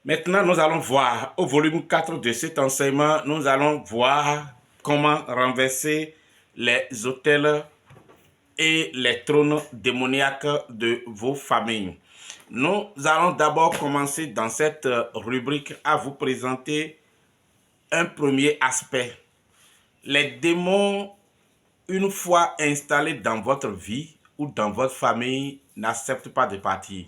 Maintenant, nous allons voir au volume 4 de cet enseignement, nous allons voir comment renverser les autels et les trônes démoniaques de vos familles. Nous allons d'abord commencer dans cette rubrique à vous présenter un premier aspect. Les démons, une fois installés dans votre vie ou dans votre famille, n'acceptent pas de partir.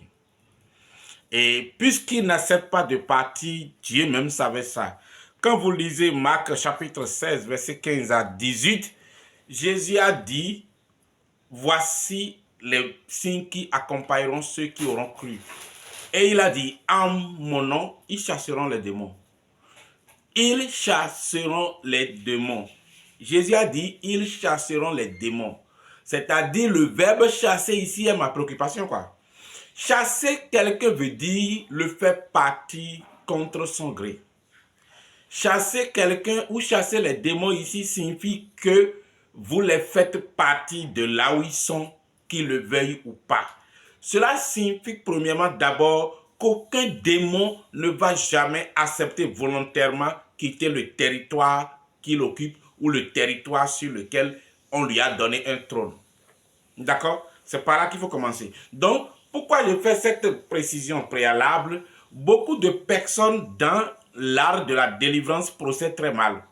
Et puisqu'il n'accepte pas de partir, Dieu même savait ça. Quand vous lisez Marc chapitre 16, verset 15 à 18, Jésus a dit, voici les signes qui accompagneront ceux qui auront cru. Et il a dit, en mon nom, ils chasseront les démons. Ils chasseront les démons. Jésus a dit, ils chasseront les démons. C'est-à-dire, le verbe chasser ici est ma préoccupation, quoi. Chasser quelqu'un veut dire le faire partir contre son gré. Chasser quelqu'un ou chasser les démons ici signifie que vous les faites partir de là où ils sont, qu'ils le veuillent ou pas. Cela signifie premièrement d'abord qu'aucun démon ne va jamais accepter volontairement quitter le territoire qu'il occupe ou le territoire sur lequel on lui a donné un trône. D'accord? C'est par là qu'il faut commencer. Donc, pourquoi je fais cette précision préalable? Beaucoup de personnes dans l'art de la délivrance procèdent très mal.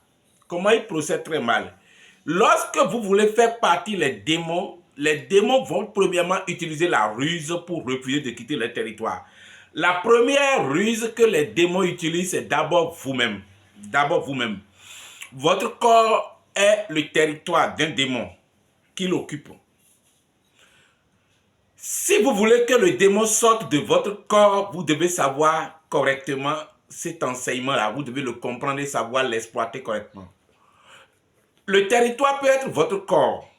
Comment ils procèdent très mal? Lorsque vous voulez faire partir les démons vont premièrement utiliser la ruse pour refuser de quitter le territoire. La première ruse que les démons utilisent, c'est d'abord vous-même. D'abord vous-même. Votre corps est le territoire d'un démon qu'il occupe. Si vous voulez que le démon sorte de votre corps, vous devez savoir correctement cet enseignement-là. Vous devez le comprendre et savoir l'exploiter correctement. Le territoire peut être votre corps.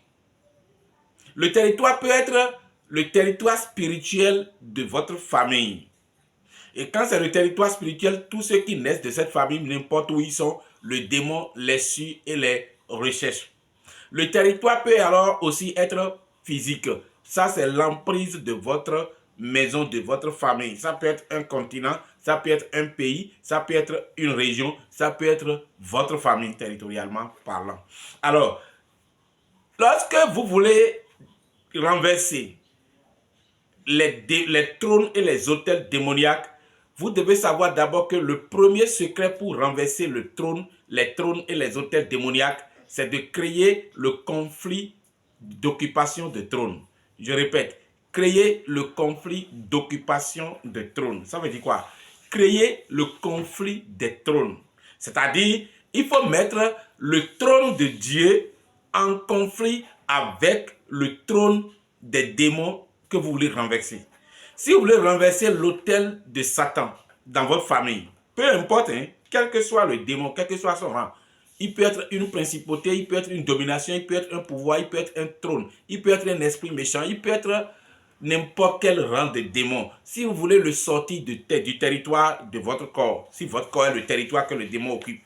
Le territoire peut être le territoire spirituel de votre famille. Et quand c'est le territoire spirituel, tous ceux qui naissent de cette famille, n'importe où ils sont, le démon les suit et les recherche. Le territoire peut alors aussi être physique. Ça, c'est l'emprise de votre maison, de votre famille. Ça peut être un continent, ça peut être un pays, ça peut être une région, ça peut être votre famille territorialement parlant. Alors, lorsque vous voulez renverser les trônes et les autels démoniaques, vous devez savoir d'abord que le premier secret pour renverser les trônes et les autels démoniaques, c'est de créer le conflit d'occupation de trône. Je répète, créer le conflit d'occupation de trône. Ça veut dire quoi? Créer le conflit des trônes. C'est-à-dire, il faut mettre le trône de Dieu en conflit avec le trône des démons que vous voulez renverser. Si vous voulez renverser l'autel de Satan dans votre famille, peu importe, quel que soit le démon, quel que soit son rang, il peut être une principauté, il peut être une domination, il peut être un pouvoir, il peut être un trône, il peut être un esprit méchant, il peut être n'importe quel rang de démon. Si vous voulez le sortir du territoire de votre corps, si votre corps est le territoire que le démon occupe,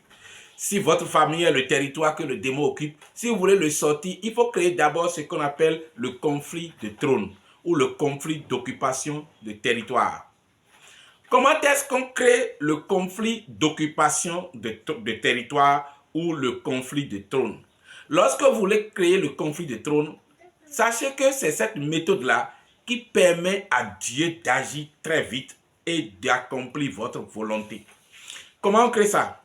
si votre famille est le territoire que le démon occupe, si vous voulez le sortir, il faut créer d'abord ce qu'on appelle le conflit de trône ou le conflit d'occupation de territoire. Comment est-ce qu'on crée le conflit d'occupation de territoire ou le conflit de trône? Lorsque vous voulez créer le conflit de trône, sachez que c'est cette méthode-là qui permet à Dieu d'agir très vite et d'accomplir votre volonté. Comment on crée ça?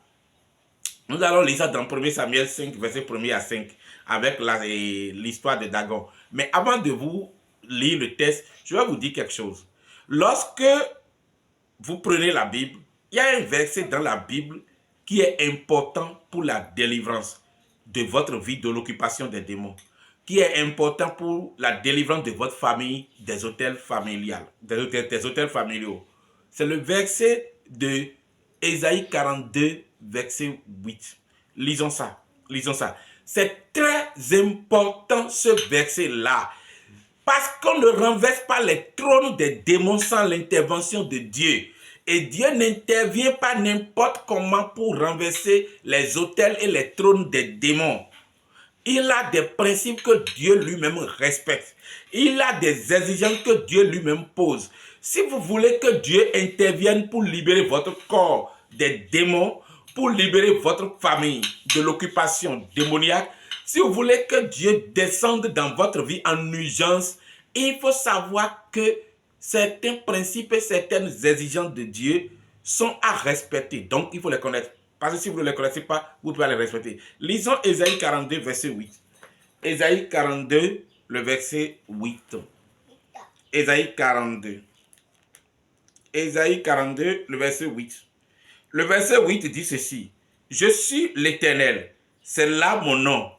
Nous allons lire ça dans 1 Samuel 5, verset 1 à 5, avec l'histoire de Dagon. Mais avant de vous lire le texte, je vais vous dire quelque chose. Lorsque vous prenez la Bible, il y a un verset dans la Bible qui est important pour la délivrance de votre vie, de l'occupation des démons, qui est important pour la délivrance de votre famille des hôtels familiales, des hôtels familiaux. C'est le verset de Ésaïe 42, verset 8. Lisons ça. Lisons ça. C'est très important ce verset-là. Parce qu'on ne renverse pas les trônes des démons sans l'intervention de Dieu. Et Dieu n'intervient pas n'importe comment pour renverser les autels et les trônes des démons. Il a des principes que Dieu lui-même respecte. Il a des exigences que Dieu lui-même pose. Si vous voulez que Dieu intervienne pour libérer votre corps des démons, pour libérer votre famille de l'occupation démoniaque, si vous voulez que Dieu descende dans votre vie en urgence, il faut savoir que certains principes et certaines exigences de Dieu sont à respecter. Donc, il faut les connaître. Parce que si vous ne les connaissez pas, vous pouvez les respecter. Lisons Ésaïe 42, verset 8. Ésaïe 42, le verset 8. Ésaïe 42. Ésaïe 42, le verset 8. Le verset 8 dit ceci. Je suis l'Éternel, c'est là mon nom,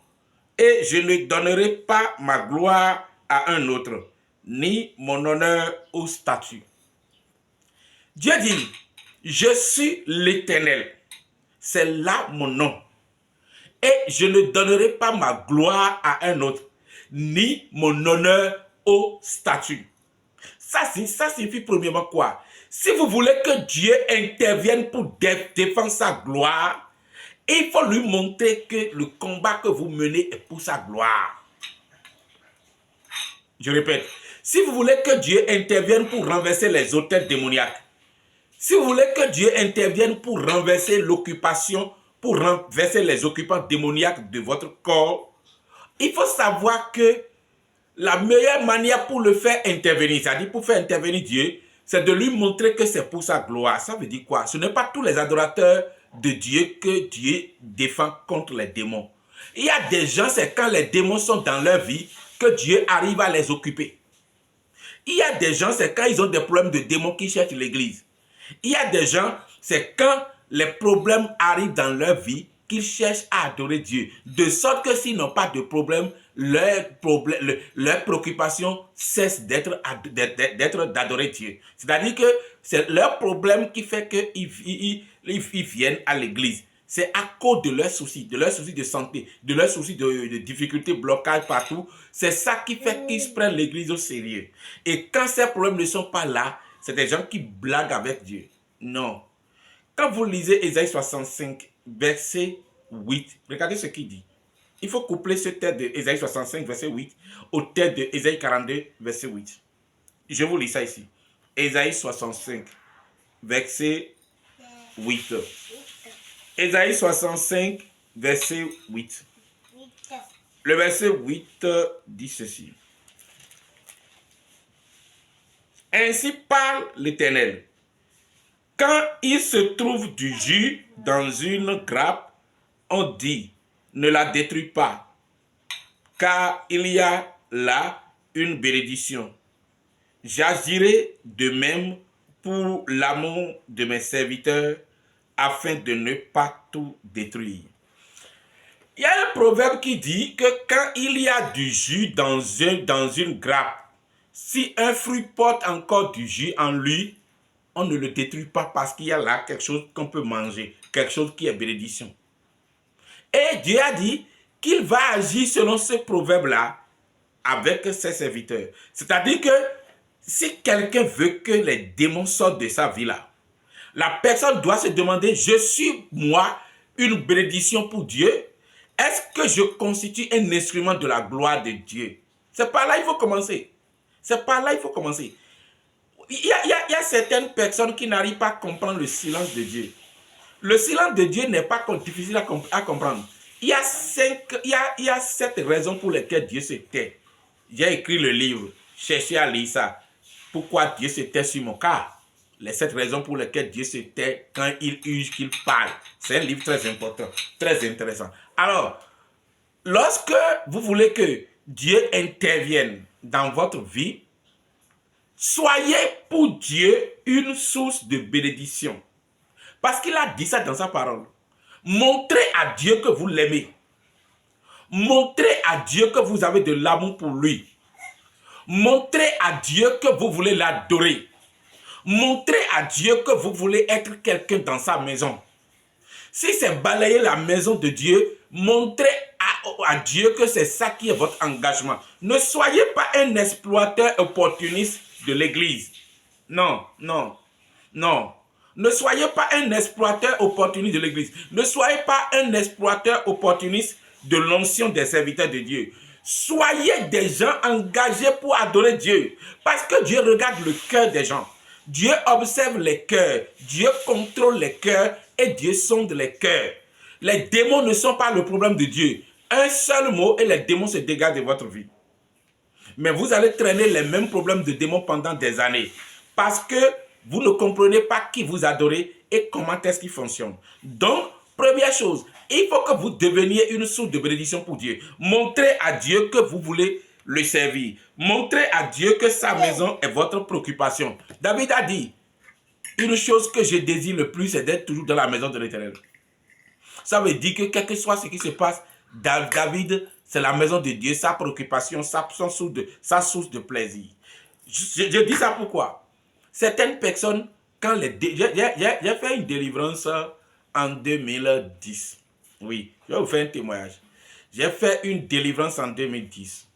et je ne donnerai pas ma gloire à un autre, ni mon honneur au statut. Dieu dit, je suis l'Éternel, c'est là mon nom, et je ne donnerai pas ma gloire à un autre, ni mon honneur au statut. Ça signifie premièrement quoi? Si vous voulez que Dieu intervienne pour défendre sa gloire, il faut lui montrer que le combat que vous menez est pour sa gloire. Je répète, si vous voulez que Dieu intervienne pour renverser les autels démoniaques, si vous voulez que Dieu intervienne pour renverser l'occupation, pour renverser les occupants démoniaques de votre corps, il faut savoir que la meilleure manière pour le faire intervenir, c'est-à-dire pour faire intervenir Dieu, c'est de lui montrer que c'est pour sa gloire. Ça veut dire quoi? Ce n'est pas tous les adorateurs de Dieu que Dieu défend contre les démons. Il y a des gens, c'est quand les démons sont dans leur vie que Dieu arrive à les occuper. Il y a des gens, c'est quand ils ont des problèmes de démons qui cherchent l'église. Il y a des gens, c'est quand les problèmes arrivent dans leur vie qu'ils cherchent à adorer Dieu. De sorte que s'ils n'ont pas de problème, leur préoccupation cesse d'être d'adorer Dieu. C'est-à-dire que c'est leur problème qui fait qu'ils viennent à l'église. C'est à cause de leurs soucis de santé, de leurs soucis de difficultés, blocages partout. C'est ça qui fait qu'ils prennent l'église au sérieux. Et quand ces problèmes ne sont pas là, c'est des gens qui blaguent avec Dieu. Non. Quand vous lisez Ésaïe 65, verset 8, regardez ce qu'il dit. Il faut coupler ce texte de Ésaïe 65, verset 8, au texte de Ésaïe 42, verset 8. Je vous lis ça ici. Ésaïe 65, verset 8. Ésaïe 65, verset 8. Le verset 8 dit ceci. Ainsi parle l'Éternel. Quand il se trouve du jus dans une grappe, on dit, ne la détruis pas, car il y a là une bénédiction. J'agirai de même pour l'amour de mes serviteurs, afin de ne pas tout détruire. Il y a un proverbe qui dit que quand il y a du jus dans une grappe, si un fruit porte encore du jus en lui, on ne le détruit pas parce qu'il y a là quelque chose qu'on peut manger, quelque chose qui est bénédiction. Et Dieu a dit qu'il va agir selon ce proverbe-là avec ses serviteurs. C'est-à-dire que si quelqu'un veut que les démons sortent de sa vie-là, la personne doit se demander, je suis moi une bénédiction pour Dieu? Est-ce que je constitue un instrument de la gloire de Dieu? C'est par là qu'il faut commencer. C'est par là qu'il faut commencer. Il y a certaines personnes qui n'arrivent pas à comprendre le silence de Dieu. Le silence de Dieu n'est pas difficile à comprendre. Il y a 7 raisons pour lesquelles Dieu se tait. J'ai écrit le livre, cherchez à lire ça. Pourquoi Dieu se tait sur mon cas? Les 7 raisons pour lesquelles Dieu se tait quand il use, qu'il parle. C'est un livre très important, très intéressant. Alors, lorsque vous voulez que Dieu intervienne dans votre vie, soyez pour Dieu une source de bénédiction. Parce qu'il a dit ça dans sa parole. Montrez à Dieu que vous l'aimez. Montrez à Dieu que vous avez de l'amour pour lui. Montrez à Dieu que vous voulez l'adorer. Montrez à Dieu que vous voulez être quelqu'un dans sa maison. Si c'est balayer la maison de Dieu, montrez à Dieu que c'est ça qui est votre engagement. Ne soyez pas un exploiteur opportuniste de l'église. Non, non, non. Ne soyez pas un exploiteur opportuniste de l'église. Ne soyez pas un exploiteur opportuniste de l'onction des serviteurs de Dieu. Soyez des gens engagés pour adorer Dieu. Parce que Dieu regarde le cœur des gens. Dieu observe les cœurs. Dieu contrôle les cœurs et Dieu sonde les cœurs. Les démons ne sont pas le problème de Dieu. Un seul mot et les démons se dégagent de votre vie. Mais vous allez traîner les mêmes problèmes de démons pendant des années. Parce que vous ne comprenez pas qui vous adorez et comment est-ce qu'il fonctionne. Donc, première chose, il faut que vous deveniez une source de bénédiction pour Dieu. Montrez à Dieu que vous voulez le servir. Montrez à Dieu que sa maison est votre préoccupation. David a dit, une chose que je désire le plus, c'est d'être toujours dans la maison de l'Éternel. Ça veut dire que quel que soit ce qui se passe, David, c'est la maison de Dieu, sa préoccupation, sa source de plaisir. Je dis ça pourquoi? Certaines personnes, quand j'ai fait une délivrance en 2010. Oui, je vais vous faire un témoignage. J'ai fait une délivrance en 2010.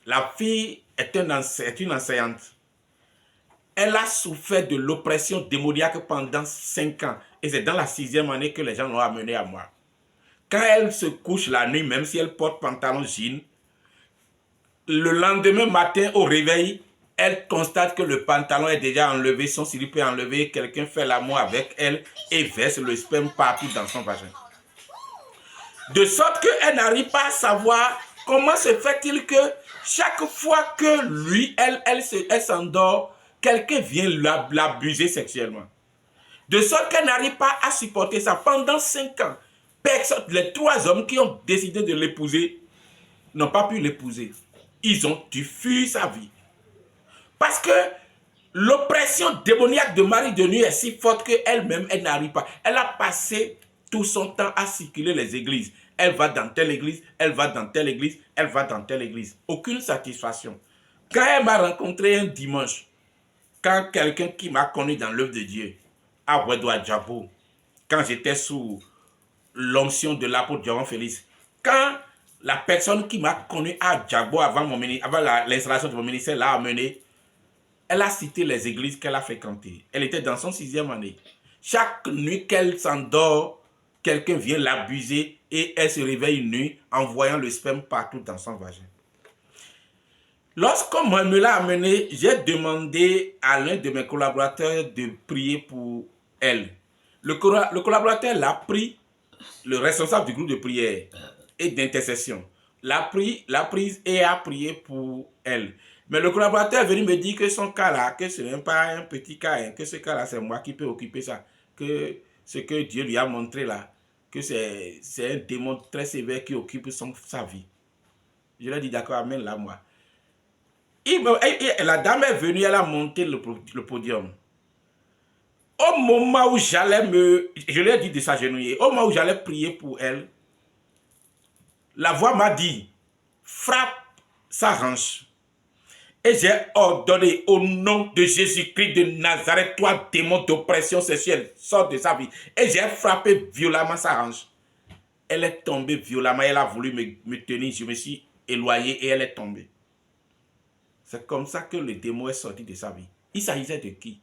La fille est une enseignante. Elle a souffert de l'oppression démoniaque pendant 5 ans. Et c'est dans la 6e année que les gens l'ont amenée à moi. Quand elle se couche la nuit, même si elle porte pantalon jean, le lendemain matin au réveil, elle constate que le pantalon est déjà enlevé, son slip est enlevé, quelqu'un fait l'amour avec elle et verse le sperme partout dans son vagin. De sorte qu'elle n'arrive pas à savoir comment se fait-il que chaque fois que elle s'endort, quelqu'un vient l'abuser sexuellement. De sorte qu'elle n'arrive pas à supporter ça. Pendant 5 ans, les 3 hommes qui ont décidé de l'épouser n'ont pas pu l'épouser. Ils ont dû fuir sa vie. Parce que l'oppression démoniaque de Marie de nuit est si forte qu'elle-même, elle n'arrive pas. Elle a passé tout son temps à circuler les églises. Elle va dans telle église, elle va dans telle église, elle va dans telle église. Aucune satisfaction. Quand elle m'a rencontré un dimanche, quand quelqu'un qui m'a connu dans l'œuvre de Dieu, à Ouedoua Djabo, quand j'étais sous l'onction de l'apôtre Jovan Félix, quand la personne qui m'a connu à Djabo avant l'installation de mon ministère l'a amené, elle a cité les églises qu'elle a fréquentées. Elle était dans son 6e année. Chaque nuit qu'elle s'endort, quelqu'un vient l'abuser et elle se réveille une nuit en voyant le sperme partout dans son vagin. Lorsqu'on me l'a amené, j'ai demandé à l'un de mes collaborateurs de prier pour elle. Le collaborateur l'a pris, le responsable du groupe de prière et d'intercession, l'a prise et a prié pour elle. Mais le collaborateur est venu me dire que son cas-là, que ce n'est pas un petit cas, hein, que ce cas-là, c'est moi qui peux occuper ça. Que ce que Dieu lui a montré là, que c'est un démon très sévère qui occupe sa vie. Je lui ai dit d'accord, amène là moi. La dame est venue, elle a monté le podium. Au moment où je lui ai dit de s'agenouiller, au moment où j'allais prier pour elle, la voix m'a dit, frappe sa hanche. Et j'ai ordonné au nom de Jésus-Christ de Nazareth, toi démon d'oppression sexuelle, sors de sa vie. Et j'ai frappé violemment sa hanche. Elle est tombée violemment, elle a voulu me tenir, je me suis éloigné et elle est tombée. C'est comme ça que le démon est sorti de sa vie. Il s'agissait de qui?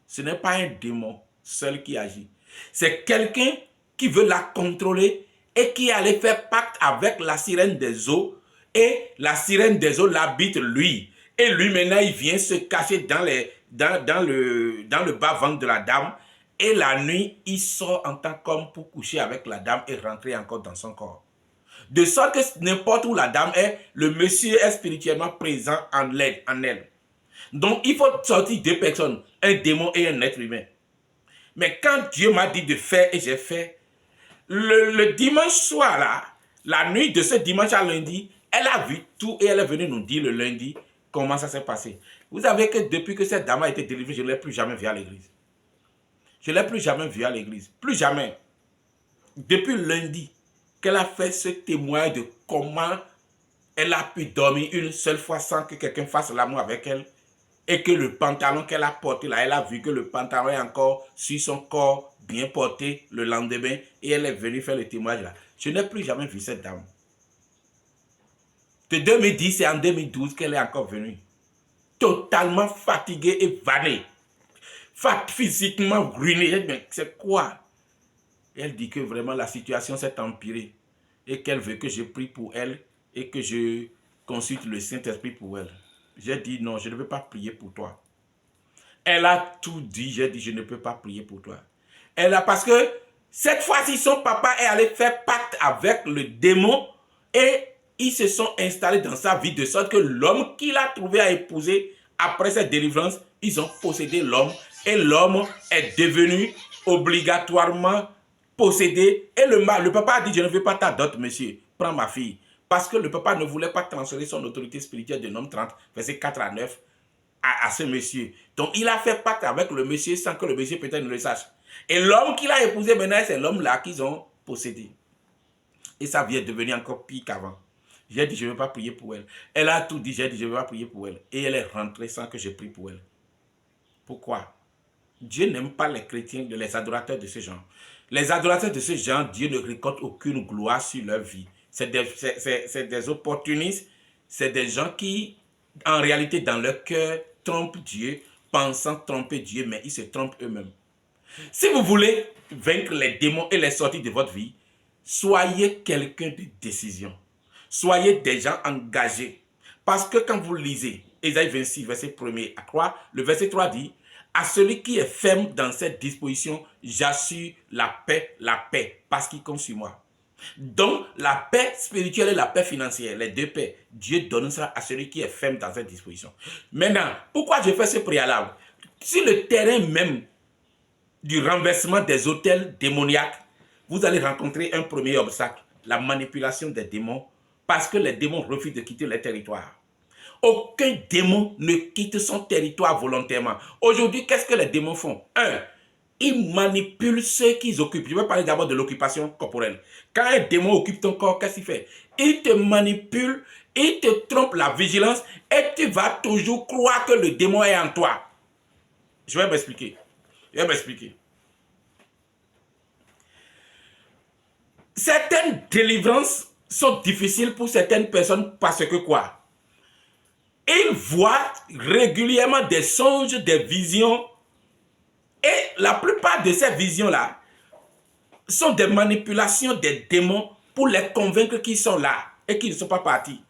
Ce n'est pas un démon seul qui agit. C'est quelqu'un qui veut la contrôler et qui allait faire pacte avec la sirène des eaux. Et la sirène des eaux l'habite lui. Et lui maintenant il vient se cacher dans le bas-ventre de la dame. Et la nuit il sort en tant qu'homme pour coucher avec la dame et rentrer encore dans son corps. De sorte que n'importe où la dame est, le monsieur est spirituellement présent en elle. Donc il faut sortir 2 personnes, un démon et un être humain. Mais quand Dieu m'a dit de faire et j'ai fait, le dimanche soir là, la nuit de ce dimanche à lundi, elle a vu tout et elle est venue nous dire le lundi comment ça s'est passé. Vous savez que depuis que cette dame a été délivrée, je ne l'ai plus jamais vue à l'église. Je ne l'ai plus jamais vue à l'église. Plus jamais. Depuis lundi qu'elle a fait ce témoignage de comment elle a pu dormir une seule fois sans que quelqu'un fasse l'amour avec elle. Et que le pantalon qu'elle a porté là, elle a vu que le pantalon est encore sur son corps bien porté le lendemain. Et elle est venue faire le témoignage là. Je n'ai plus jamais vu cette dame. De 2010 et en 2012 qu'elle est encore venue. Totalement fatiguée et vannée. Physiquement ruinée. Mais c'est quoi? Elle dit que vraiment la situation s'est empirée. et qu'elle veut que je prie pour elle et que je consulte le Saint-Esprit pour elle. J'ai dit non, je ne peux pas prier pour toi. Elle a tout dit, j'ai dit je ne peux pas prier pour toi. Elle a, parce que cette fois-ci, son papa est allé faire pacte avec le démon et ils se sont installés dans sa vie de sorte que l'homme qu'il a trouvé à épouser après cette délivrance, ils ont possédé l'homme et l'homme est devenu obligatoirement possédé. Et le papa a dit, je ne veux pas ta dot, monsieur, prends ma fille. Parce que le papa ne voulait pas transférer son autorité spirituelle de Nom 30, verset 4 à 9, à ce monsieur. Donc il a fait pacte avec le monsieur sans que le monsieur peut-être ne le sache. Et l'homme qu'il a épousé maintenant, c'est l'homme-là qu'ils ont possédé. Et ça vient devenir encore pire qu'avant. J'ai dit, je ne veux pas prier pour elle. Elle a tout dit, j'ai dit, je ne veux pas prier pour elle. Et elle est rentrée sans que je prie pour elle. Pourquoi? Dieu n'aime pas les chrétiens, les adorateurs de ce genre. Les adorateurs de ce genre, Dieu ne récolte aucune gloire sur leur vie. C'est des opportunistes, c'est des gens qui, en réalité, dans leur cœur, trompent Dieu, pensant tromper Dieu, mais ils se trompent eux-mêmes. Si vous voulez vaincre les démons et les sortir de votre vie, soyez quelqu'un de décision. Soyez des gens engagés. Parce que quand vous lisez Ésaïe 26, verset 1er à 3, le verset 3 dit, à celui qui est ferme dans cette disposition, j'assure la paix, parce qu'il compte sur moi. Donc, la paix spirituelle et la paix financière, les deux paix, Dieu donne ça à celui qui est ferme dans cette disposition. Maintenant, pourquoi je fais ce préalable? Sur le terrain même du renversement des autels démoniaques, vous allez rencontrer un premier obstacle, la manipulation des démons, parce que les démons refusent de quitter leur territoire. Aucun démon ne quitte son territoire volontairement. Aujourd'hui, qu'est-ce que les démons font? Ils manipulent ceux qu'ils occupent. Je vais parler d'abord de l'occupation corporelle. Quand un démon occupe ton corps, qu'est-ce qu'il fait? Il te manipule, il te trompe la vigilance et tu vas toujours croire que le démon est en toi. Je vais m'expliquer. Certaines délivrances sont difficiles pour certaines personnes parce que quoi? Ils voient régulièrement des songes, des visions. Et la plupart de ces visions-là sont des manipulations des démons pour les convaincre qu'ils sont là et qu'ils ne sont pas partis.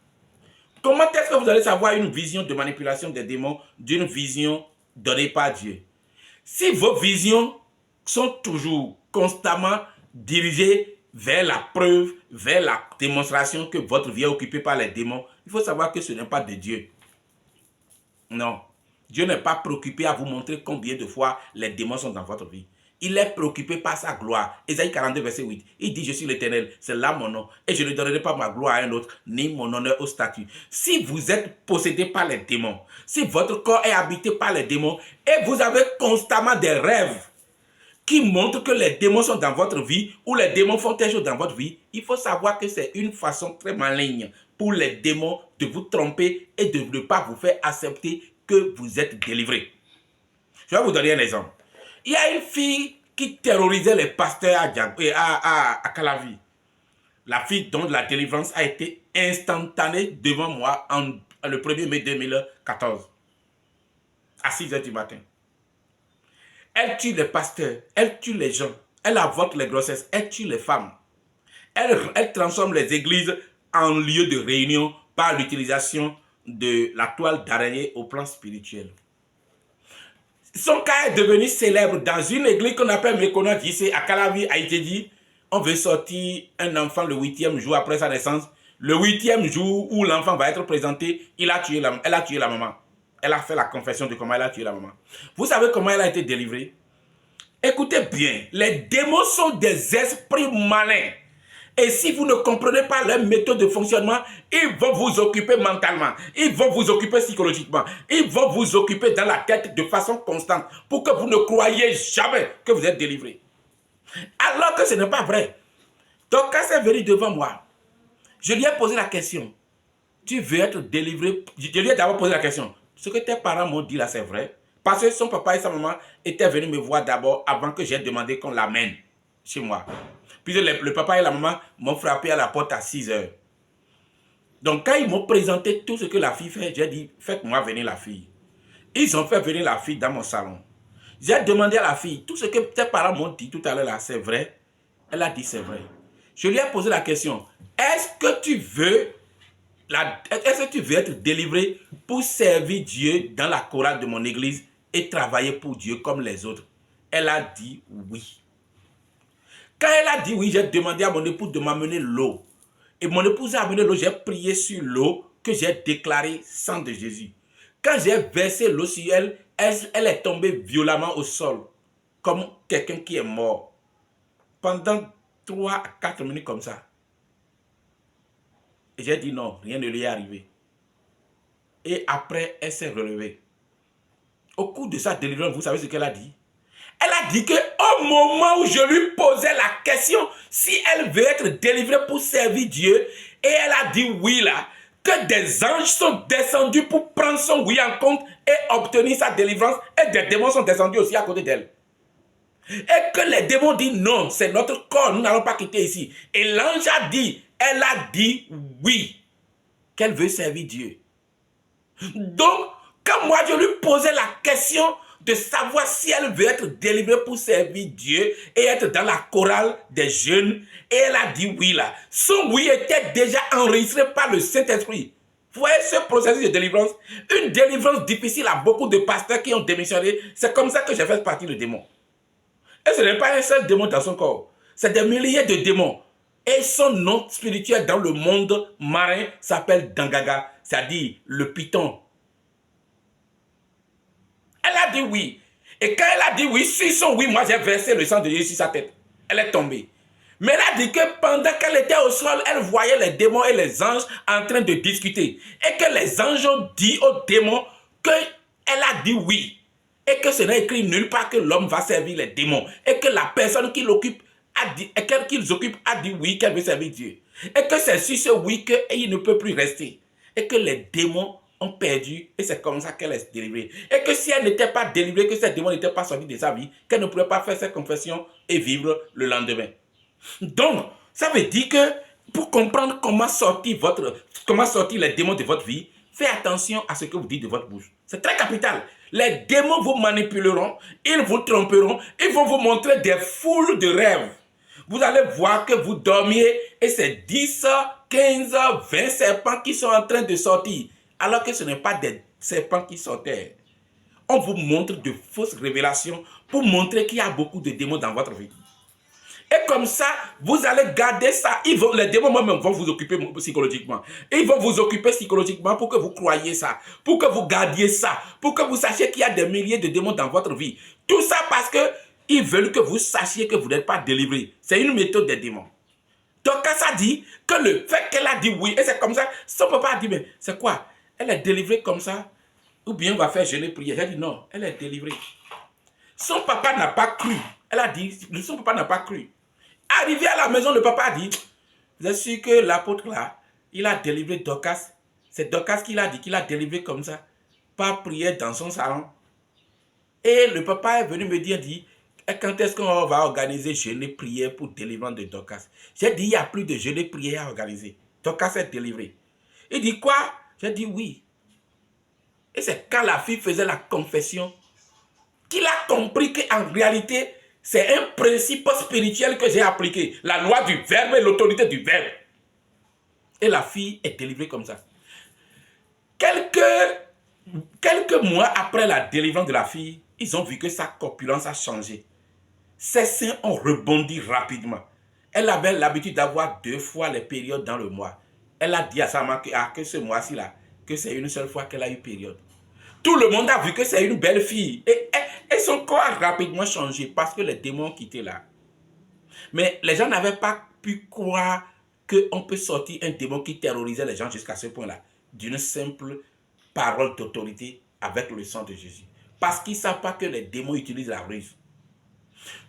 Comment est-ce que vous allez savoir une vision de manipulation des démons d'une vision donnée par Dieu? Si vos visions sont toujours constamment dirigées vers la preuve, vers la démonstration que votre vie est occupée par les démons, il faut savoir que ce n'est pas de Dieu. Non. Dieu n'est pas préoccupé à vous montrer combien de fois les démons sont dans votre vie. Il est préoccupé par sa gloire. Ésaïe 42, verset 8. Il dit, je suis l'Éternel, c'est là mon nom. Et je ne donnerai pas ma gloire à un autre, ni mon honneur aux statues. Si vous êtes possédé par les démons, si votre corps est habité par les démons, et vous avez constamment des rêves qui montrent que les démons sont dans votre vie, ou les démons font quelque chose dans votre vie, il faut savoir que c'est une façon très maligne pour les démons de vous tromper et de ne pas vous faire accepter que vous êtes délivré. Je vais vous donner un exemple. Il y a une fille qui terrorisait les pasteurs à Calavi. La fille dont la délivrance a été instantanée devant moi le 1er mai 2014, à 6 h du matin. Elle tue les pasteurs, elle tue les gens, elle avorte les grossesses, elle tue les femmes. Elle transforme les églises en lieu de réunion par l'utilisation de la toile d'araignée au plan spirituel. Son cas est devenu célèbre dans une église qu'on appelle Mekonat ici à Calavi, à Itedi. On veut sortir un enfant le 8e jour après sa naissance. Le 8e jour où l'enfant va être présenté, elle a tué la maman. Elle a fait la confession de comment elle a tué la maman. Vous savez comment elle a été délivrée? Écoutez bien, les démons sont des esprits malins. Et si vous ne comprenez pas leur méthode de fonctionnement, ils vont vous occuper mentalement, ils vont vous occuper psychologiquement, ils vont vous occuper dans la tête de façon constante pour que vous ne croyez jamais que vous êtes délivré. Alors que ce n'est pas vrai. Donc quand c'est venu devant moi, je lui ai posé la question. Tu veux être délivré? Je lui ai d'abord posé la question. Ce que tes parents m'ont dit là, c'est vrai? Parce que son papa et sa maman étaient venus me voir d'abord avant que j'ai demandé qu'on l'amène chez moi. Puis le papa et la maman m'ont frappé à la porte à 6 h. Donc quand ils m'ont présenté tout ce que la fille fait, j'ai dit, faites-moi venir la fille. Ils ont fait venir la fille dans mon salon. J'ai demandé à la fille, tout ce que tes parents m'ont dit tout à l'heure là, c'est vrai? Elle a dit, c'est vrai. Je lui ai posé la question, est-ce que tu veux être délivré pour servir Dieu dans la chorale de mon église et travailler pour Dieu comme les autres? Elle a dit oui. Quand elle a dit oui, j'ai demandé à mon épouse de m'amener l'eau. Et mon épouse a amené l'eau, j'ai prié sur l'eau que j'ai déclaré sang de Jésus. Quand j'ai versé l'eau sur elle, elle est tombée violemment au sol, comme quelqu'un qui est mort. Pendant 3 à 4 minutes comme ça. Et j'ai dit non, rien ne lui est arrivé. Et après, elle s'est relevée. Au cours de sa délivrance, vous savez ce qu'elle a dit? Elle a dit qu'au moment où je lui posais la question si elle veut être délivrée pour servir Dieu, et elle a dit oui là, que des anges sont descendus pour prendre son oui en compte et obtenir sa délivrance, et des démons sont descendus aussi à côté d'elle. Et que les démons disent non, c'est notre corps, nous n'allons pas quitter ici. Et l'ange a dit, elle a dit oui, qu'elle veut servir Dieu. Donc, quand moi je lui posais la question de savoir si elle veut être délivrée pour servir Dieu et être dans la chorale des jeunes, et elle a dit oui là, son oui était déjà enregistré par le Saint-Esprit. Vous voyez ce processus de délivrance? Une délivrance difficile à beaucoup de pasteurs qui ont démissionné. C'est comme ça que j'ai fait partie du démon. Et ce n'est pas un seul démon dans son corps. C'est des milliers de démons. Et son nom spirituel dans le monde marin s'appelle Dangaga, c'est-à-dire le python. Elle a dit oui. Et quand elle a dit oui, sur son oui, moi j'ai versé le sang de Jésus sur sa tête. Elle est tombée. Mais elle a dit que pendant qu'elle était au sol, elle voyait les démons et les anges en train de discuter. Et que les anges ont dit aux démons qu'elle a dit oui. Et que ce n'est écrit nulle part que l'homme va servir les démons. Et que la personne qui l'occupe a dit, qu'ils occupent a dit oui, qu'elle veut servir Dieu. Et que c'est sur ce oui qu'il ne peut plus rester. Et que les démons ont perdu, et c'est comme ça qu'elle est délivrée. Et que si elle n'était pas délivrée, que ces démons n'étaient pas sortis de sa vie, qu'elle ne pourrait pas faire cette confession et vivre le lendemain. Donc, ça veut dire que pour comprendre comment sortir les démons de votre vie, faites attention à ce que vous dites de votre bouche. C'est très capital. Les démons vous manipuleront, ils vous tromperont, ils vont vous montrer des foules de rêves. Vous allez voir que vous dormiez et c'est 10, 15, 20 serpents qui sont en train de sortir. Alors que ce n'est pas des serpents qui sortaient. On vous montre de fausses révélations pour montrer qu'il y a beaucoup de démons dans votre vie. Et comme ça, vous allez garder ça. Les démons même vont vous occuper psychologiquement. Ils vont vous occuper psychologiquement pour que vous croyiez ça, pour que vous gardiez ça, pour que vous sachiez qu'il y a des milliers de démons dans votre vie. Tout ça parce qu'ils veulent que vous sachiez que vous n'êtes pas délivré. C'est une méthode des démons. Donc quand ça dit que le fait qu'elle a dit oui, et c'est comme ça, son papa a dit, mais c'est quoi? Elle est délivrée comme ça? Ou bien on va faire jeûner prière? Elle a dit non, elle est délivrée. Son papa n'a pas cru. Elle a dit, son papa n'a pas cru. Arrivé à la maison, le papa a dit, vous êtes sûr que l'apôtre là, il a délivré Dorcas? C'est Dorcas qui l'a dit, qu'il a délivré comme ça, par prière dans son salon. Et le papa est venu me dire, quand est-ce qu'on va organiser jeûner prière pour délivrance de Dorcas? J'ai dit, il n'y a plus de jeûner prière à organiser. Dorcas est délivré. Il dit quoi? J'ai dit oui. Et c'est quand la fille faisait la confession qu'il a compris qu'en réalité, c'est un principe spirituel que j'ai appliqué. La loi du verbe et l'autorité du verbe. Et la fille est délivrée comme ça. Quelques mois après la délivrance de la fille, ils ont vu que sa corpulence a changé. Ses seins ont rebondi rapidement. Elle avait l'habitude d'avoir 2 fois les périodes dans le mois. Elle a dit à sa maman que ce mois-ci là, que c'est une seule fois qu'elle a eu période. Tout le monde a vu que c'est une belle fille. Et son corps a rapidement changé parce que les démons ont quitté là. Mais les gens n'avaient pas pu croire qu'on peut sortir un démon qui terrorisait les gens jusqu'à ce point-là, d'une simple parole d'autorité avec le sang de Jésus. Parce qu'ils ne savent pas que les démons utilisent la ruse.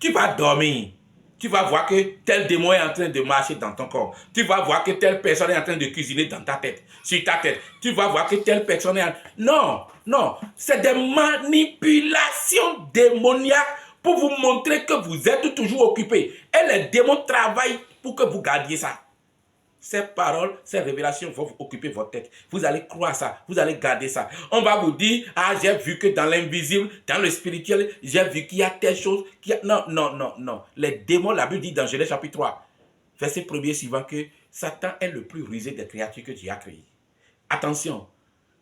Tu vas dormir. Tu vas voir que tel démon est en train de marcher dans ton corps. Tu vas voir que telle personne est en train de cuisiner dans ta tête, sur ta tête. Tu vas voir que telle personne est en... Non. C'est des manipulations démoniaques pour vous montrer que vous êtes toujours occupé. Et les démons travaillent pour que vous gardiez ça. Ces paroles, ces révélations vont vous occuper votre tête. Vous allez croire ça, vous allez garder ça. On va vous dire, j'ai vu que dans l'invisible, dans le spirituel, j'ai vu qu'il y a telle chose. Non. Les démons, la Bible dit dans Genèse chapitre 3, verset premier suivant, que Satan est le plus rusé des créatures que Dieu a créées. Attention,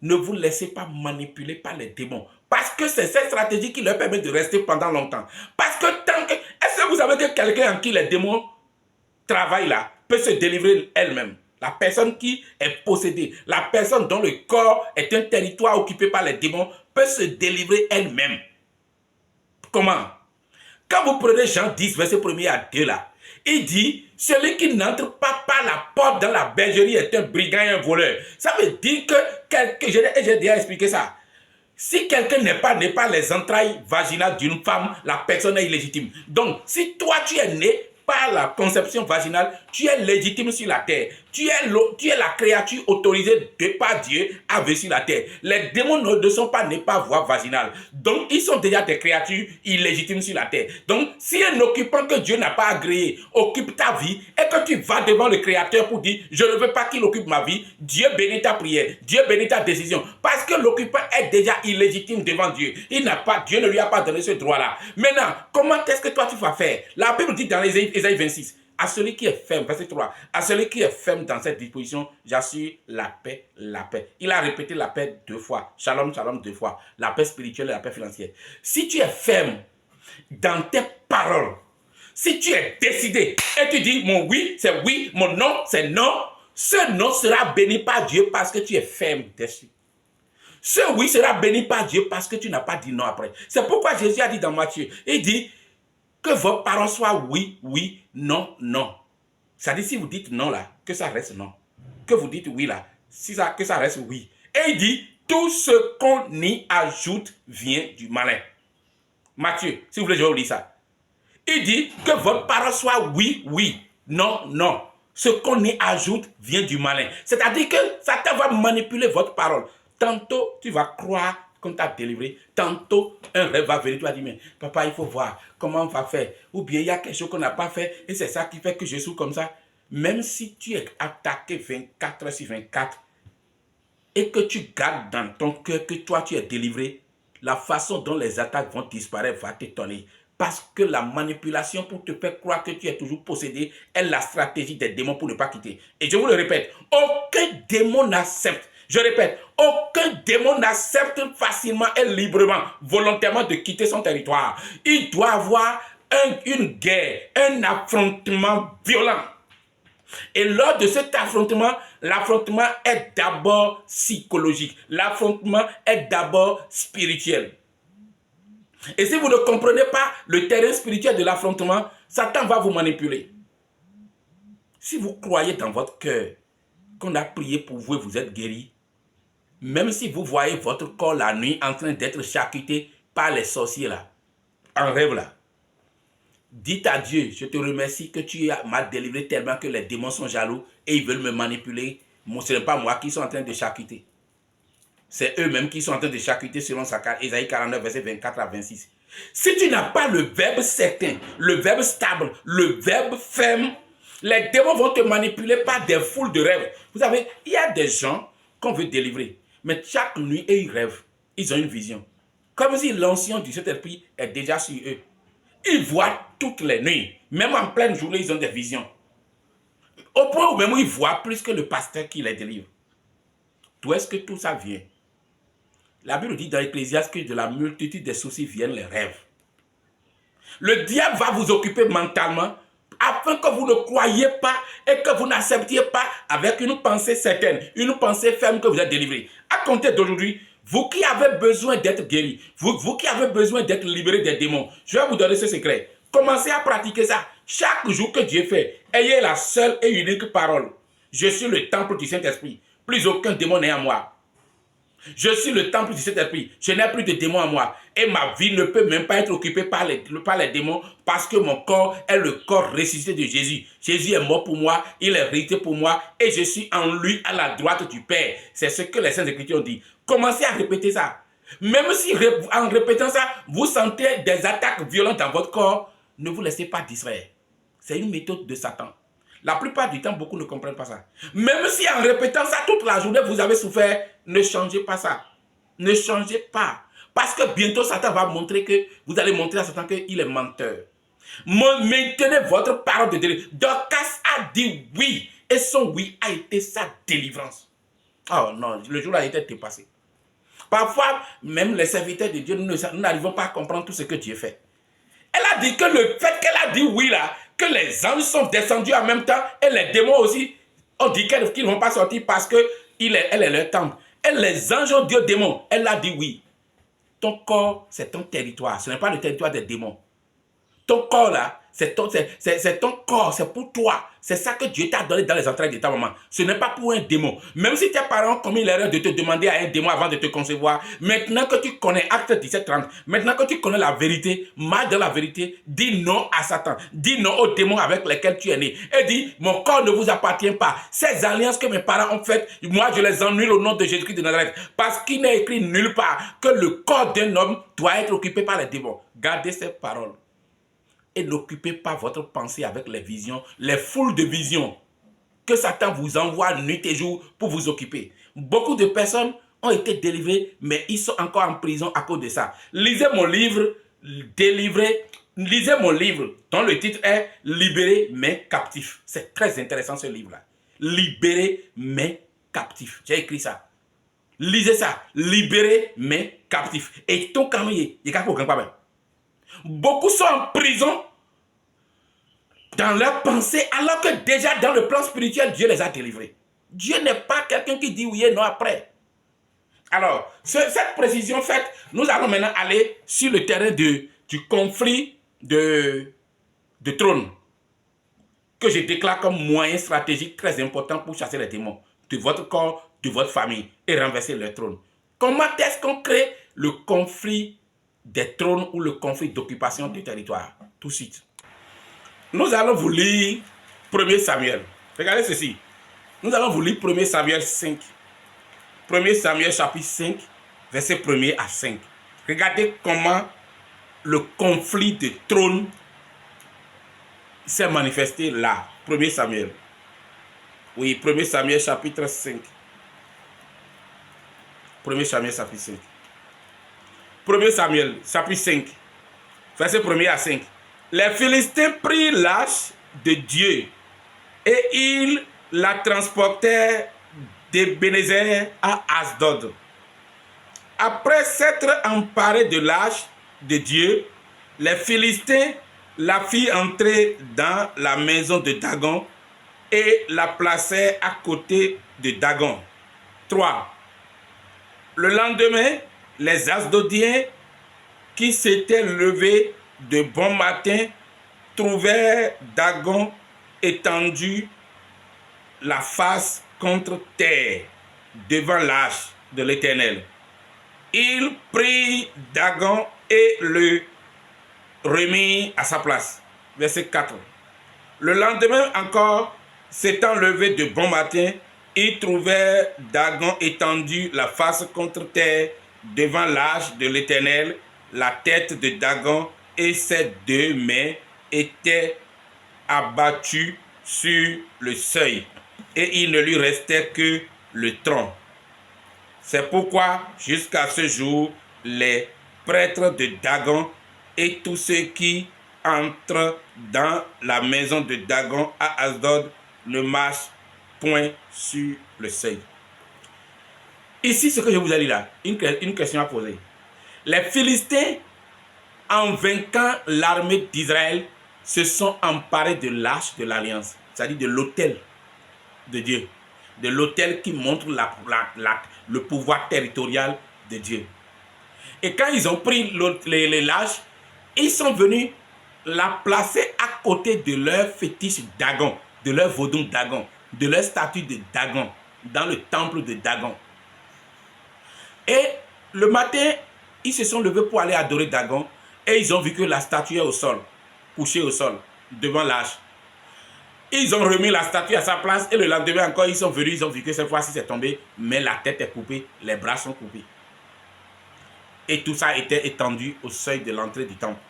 ne vous laissez pas manipuler par les démons. Parce que c'est cette stratégie qui leur permet de rester pendant longtemps. Parce que tant que... Est-ce que vous savez que quelqu'un en qui les démons travaillent là peut se délivrer elle-même? La personne qui est possédée, la personne dont le corps est un territoire occupé par les démons peut se délivrer elle-même. Comment? Quand vous prenez Jean 10, verset 1er à 2 là, il dit, celui qui n'entre pas par la porte dans la bergerie est un brigand et un voleur. Ça veut dire que j'ai déjà expliqué ça. Si quelqu'un n'est pas né par les entrailles vaginales d'une femme, la personne est illégitime. Donc, si toi tu es né par la conception vaginale, tu es légitime sur la terre. Tu es la créature autorisée par Dieu à vivre sur la terre. Les démons ne sont pas nés par voie vaginale. Donc, ils sont déjà des créatures illégitimes sur la terre. Donc, si un occupant que Dieu n'a pas agréé occupe ta vie et que tu vas devant le Créateur pour dire « Je ne veux pas qu'il occupe ma vie », Dieu bénit ta prière, Dieu bénit ta décision. Parce que l'occupant est déjà illégitime devant Dieu. Dieu ne lui a pas donné ce droit-là. Maintenant, comment est-ce que toi tu vas faire? La Bible dit dans Ésaïe 26, à celui qui est ferme, verset 3, à celui qui est ferme dans cette disposition, j'assure la paix, la paix. Il a répété la paix 2 fois, shalom, shalom 2 fois, la paix spirituelle et la paix financière. Si tu es ferme dans tes paroles, si tu es décidé et tu dis mon oui, c'est oui, mon non, c'est non, ce non sera béni par Dieu parce que tu es ferme dessus. Ce oui sera béni par Dieu parce que tu n'as pas dit non après. C'est pourquoi Jésus a dit dans Matthieu, il dit, que vos paroles soient oui, oui, non, non. C'est-à-dire, si vous dites non là, que ça reste non. Que vous dites oui là, que ça reste oui. Et il dit, tout ce qu'on y ajoute vient du malin. Matthieu, si vous voulez, je vais vous lire ça. Il dit que votre parole soit oui, oui, non, non. Ce qu'on y ajoute vient du malin. C'est-à-dire que Satan va manipuler votre parole. Tantôt, tu vas croire qu'on t'a délivré. Tantôt, un rêve va venir. Tu vas dire, mais papa, il faut voir comment on va faire. Ou bien, il y a quelque chose qu'on n'a pas fait et c'est ça qui fait que je suis comme ça. Même si tu es attaqué 24 heures sur 24 et que tu gardes dans ton cœur que toi, tu es délivré, la façon dont les attaques vont disparaître va t'étonner. Parce que la manipulation pour te faire croire que tu es toujours possédé est la stratégie des démons pour ne pas quitter. Et je vous le répète, aucun démon n'accepte. Je répète, aucun démon n'accepte facilement et librement, volontairement de quitter son territoire. Il doit avoir une guerre, un affrontement violent. Et lors de cet affrontement, l'affrontement est d'abord psychologique. L'affrontement est d'abord spirituel. Et si vous ne comprenez pas le terrain spirituel de l'affrontement, Satan va vous manipuler. Si vous croyez dans votre cœur qu'on a prié pour vous et vous êtes guéri, même si vous voyez votre corps la nuit en train d'être charcuté par les sorciers là, en rêve là, dites à Dieu, je te remercie que tu m'as délivré tellement que les démons sont jaloux et ils veulent me manipuler. Ce n'est pas moi qui sont en train de charcuter. C'est eux-mêmes qui sont en train de charcuter selon Ésaïe 49, verset 24 à 26. Si tu n'as pas le verbe certain, le verbe stable, le verbe ferme, les démons vont te manipuler par des foules de rêves. Vous savez, il y a des gens qu'on veut délivrer, mais chaque nuit, ils rêvent. Ils ont une vision. Comme si l'ancien du Saint-Esprit est déjà sur eux. Ils voient toutes les nuits. Même en pleine journée, ils ont des visions. Au point où même ils voient plus que le pasteur qui les délivre. D'où est-ce que tout ça vient? La Bible dit dans Ecclésiaste que de la multitude des soucis viennent les rêves. Le diable va vous occuper mentalement afin que vous ne croyiez pas et que vous n'acceptiez pas avec une pensée certaine, une pensée ferme que vous êtes délivré. À compter d'aujourd'hui, vous qui avez besoin d'être guéri, vous qui avez besoin d'être libéré des démons, je vais vous donner ce secret. Commencez à pratiquer ça. Chaque jour que Dieu fait, ayez la seule et unique parole. Je suis le temple du Saint-Esprit. Plus aucun démon n'est en moi. Je suis le temple du Saint-Esprit. Je n'ai plus de démons en moi. Et ma vie ne peut même pas être occupée par les démons parce que mon corps est le corps ressuscité de Jésus. Jésus est mort pour moi, il est ressuscité pour moi et je suis en lui à la droite du Père. C'est ce que les Saintes Écritures ont dit. Commencez à répéter ça. Même si en répétant ça, vous sentez des attaques violentes dans votre corps, ne vous laissez pas distraire. C'est une méthode de Satan. La plupart du temps, beaucoup ne comprennent pas ça. Même si en répétant ça toute la journée, vous avez souffert, ne changez pas ça. Ne changez pas. Parce que bientôt, Satan va montrer que, vous allez montrer à Satan qu'il est menteur. Maintenez votre parole de délivrance. Dorcas a dit oui. Et son oui a été sa délivrance. Oh non, le jour a été dépassé. Parfois, même les serviteurs de Dieu, nous n'arrivons pas à comprendre tout ce que Dieu fait. Elle a dit que le fait qu'elle a dit oui là, que les anges sont descendus en même temps et les démons aussi, on dit qu'ils ne vont pas sortir parce qu'elle est leur temple. Et les anges ont dit aux démons, elle a dit oui. Ton corps, c'est ton territoire, ce n'est pas le territoire des démons. Ton corps là, c'est ton corps, c'est pour toi. C'est ça que Dieu t'a donné dans les entrailles de ta maman. Ce n'est pas pour un démon. Même si tes parents ont commis l'erreur de te demander à un démon avant de te concevoir, maintenant que tu connais Acte 17:30, maintenant que tu connais la vérité, marche dans la vérité, dis non à Satan, dis non aux démons avec lesquels tu es né. Et dis, mon corps ne vous appartient pas. Ces alliances que mes parents ont faites, moi je les annule au nom de Jésus-Christ de Nazareth. Parce qu'il n'est écrit nulle part que le corps d'un homme doit être occupé par les démons. Gardez ces paroles. Et n'occupez pas votre pensée avec les visions, les foules de visions que Satan vous envoie nuit et jour pour vous occuper. Beaucoup de personnes ont été délivrées, mais ils sont encore en prison à cause de ça. Lisez mon livre, lisez mon livre, dont le titre est « Libérer mes captifs ». C'est très intéressant ce livre-là. « Libérer mes captifs ». J'ai écrit ça. Lisez ça. « Libérer mes captifs ». Et ton camion, il y a pas. Beaucoup sont en prison dans leur pensée, alors que déjà dans le plan spirituel, Dieu les a délivrés. Dieu n'est pas quelqu'un qui dit oui et non après. Alors, cette précision faite, nous allons maintenant aller sur le terrain du conflit de trône, que je déclare comme moyen stratégique très important pour chasser les démons de votre corps, de votre famille et renverser le trône. Comment est-ce qu'on crée le conflit des trônes ou le conflit d'occupation du territoire? Tout de suite. Nous allons vous lire 1 Samuel. Regardez ceci. Nous allons vous lire 1 Samuel 5. 1 Samuel chapitre 5, verset 1er à 5. Regardez comment le conflit de trône s'est manifesté là. 1 Samuel. Oui, 1 Samuel chapitre 5. 1 Samuel chapitre 5. 1 Samuel chapitre 5, verset 1er à 5. Les Philistins prirent l'arche de Dieu et ils la transportèrent d'Ebenezer à Asdod. Après s'être emparés de l'arche de Dieu, les Philistins la firent entrer dans la maison de Dagon et la placèrent à côté de Dagon. 3. Le lendemain, les Asdodiens qui s'étaient levés de bon matin trouvèrent Dagon étendu la face contre terre devant l'arche de l'Éternel. Ils prirent Dagon et le remirent à sa place. Verset 4. Le lendemain encore, s'étant levés de bon matin, ils trouvèrent Dagon étendu la face contre terre devant l'arche de l'Éternel. La tête de Dagon et ses deux mains étaient abattues sur le seuil, et il ne lui restait que le tronc. C'est pourquoi, jusqu'à ce jour, les prêtres de Dagon et tous ceux qui entrent dans la maison de Dagon à Asdod ne marchent point sur le seuil. Ici, ce que je vous ai dit là, une question à poser. Les Philistins, en vainquant l'armée d'Israël, se sont emparés de l'arche de l'alliance, c'est-à-dire de l'autel de Dieu, de l'autel qui montre le pouvoir territorial de Dieu. Et quand ils ont pris les l'arche, ils sont venus la placer à côté de leur fétiche Dagon, de leur vaudou Dagon, de leur statue de Dagon, dans le temple de Dagon. Et le matin, ils se sont levés pour aller adorer Dagon et ils ont vu que la statue est au sol, couchée au sol, devant l'arche. Ils ont remis la statue à sa place et le lendemain encore, ils sont venus, ils ont vu que cette fois-ci c'est tombé, mais la tête est coupée, les bras sont coupés. Et tout ça était étendu au seuil de l'entrée du temple.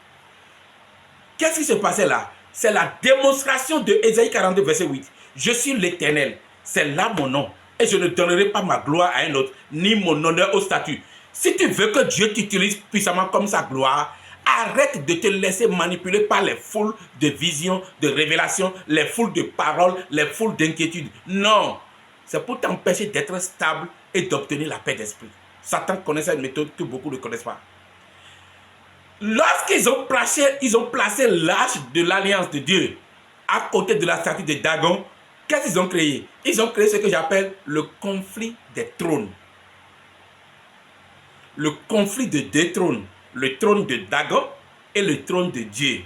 Qu'est-ce qui se passait là? C'est la démonstration de Ésaïe 42, verset 8. Je suis l'Éternel, c'est là mon nom, et je ne donnerai pas ma gloire à un autre, ni mon honneur aux statues. Si tu veux que Dieu t'utilise puissamment comme sa gloire, Arrête de te laisser manipuler par les foules de visions, de révélations, les foules de paroles, les foules d'inquiétudes. Non, c'est pour t'empêcher d'être stable et d'obtenir la paix d'esprit. Satan connaît cette méthode que beaucoup ne connaissent pas. Lorsqu'ils ont placé l'arche de l'alliance de Dieu à côté de la statue de Dagon, qu'est-ce qu'ils ont créé? Ils ont créé ce que j'appelle le conflit des trônes. Le conflit de deux trônes, le trône de Dagon et le trône de Dieu.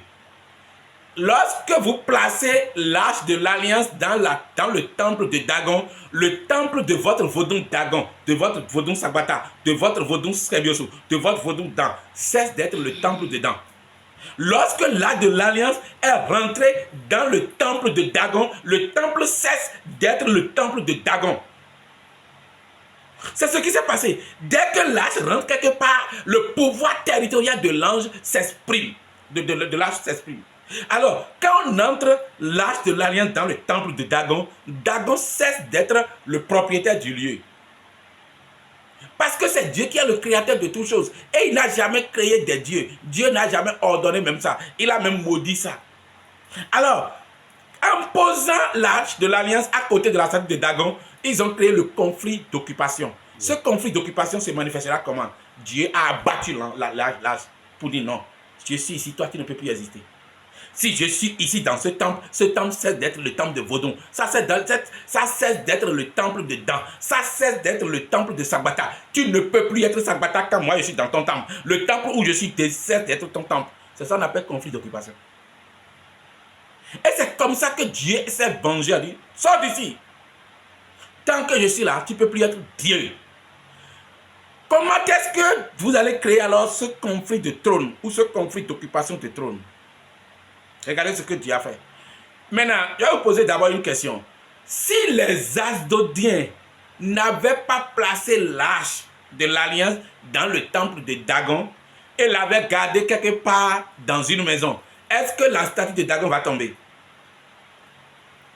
Lorsque vous placez l'arche de l'alliance dans le temple de Dagon, le temple de votre vaudou Dagon, de votre vaudou Sabata, de votre vaudou Skebiosu, de votre vaudou Dan, cesse d'être le temple de Dan. Lorsque l'arche de l'alliance est rentrée dans le temple de Dagon, le temple cesse d'être le temple de Dagon. C'est ce qui s'est passé. Dès que l'arche rentre quelque part, le pouvoir territorial de l'ange s'exprime, de l'arche s'exprime. Alors, quand on entre l'arche de l'alliance dans le temple de Dagon, Dagon cesse d'être le propriétaire du lieu. Parce que c'est Dieu qui est le créateur de toutes choses. Et il n'a jamais créé des dieux. Dieu n'a jamais ordonné même ça. Il a même maudit ça. Alors, en posant l'arche de l'alliance à côté de la statue de Dagon, ils ont créé le conflit d'occupation. Ce conflit d'occupation se manifestera comment? Dieu a abattu l'arche pour dire non, je suis ici, toi tu ne peux plus exister. Si je suis ici dans ce temple cesse d'être le temple de Vodon. Ça cesse d'être le temple de Dan. Ça cesse d'être le temple de Sabata. Tu ne peux plus être Sabata quand moi je suis dans ton temple. Le temple où je suis cesse d'être ton temple. C'est ça qu'on appelle conflit d'occupation. Et c'est comme ça que Dieu s'est vengé à dire, sors d'ici. Tant que je suis là, tu ne peux plus être Dieu. Comment est-ce que vous allez créer alors ce conflit de trône ou ce conflit d'occupation de trône? Regardez ce que Dieu a fait. Maintenant, je vais vous poser d'abord une question. Si les Asdodiens n'avaient pas placé l'arche de l'alliance dans le temple de Dagon et l'avaient gardé quelque part dans une maison, est-ce que la statue de Dagon va tomber?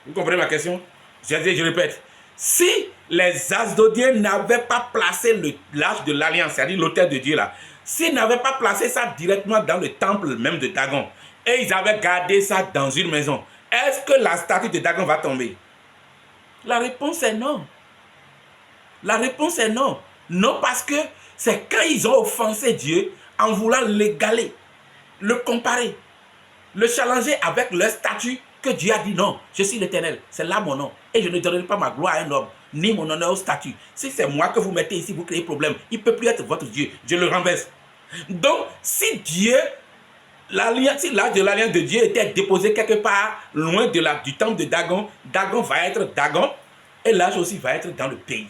Vous comprenez ma question? Je répète. Si les Asdodiens n'avaient pas placé l'arche de l'alliance, c'est-à-dire l'autel de Dieu là, s'ils n'avaient pas placé ça directement dans le temple même de Dagon, et ils avaient gardé ça dans une maison, est-ce que la statue de Dagon va tomber? La réponse est non. La réponse est non. Non, parce que c'est quand ils ont offensé Dieu en voulant l'égaler, le comparer, le challenger avec leur statut, que Dieu a dit non, je suis l'Éternel, c'est là mon nom. Et je ne donnerai pas ma gloire à un homme, ni mon honneur au statut. Si c'est moi que vous mettez ici, vous créez problème. Il ne peut plus être votre Dieu. Je le renverse. Donc, si Dieu, si l'arche de l'alliance de Dieu était déposée quelque part loin du temple de Dagon, Dagon va être Dagon et l'arche aussi va être dans le pays.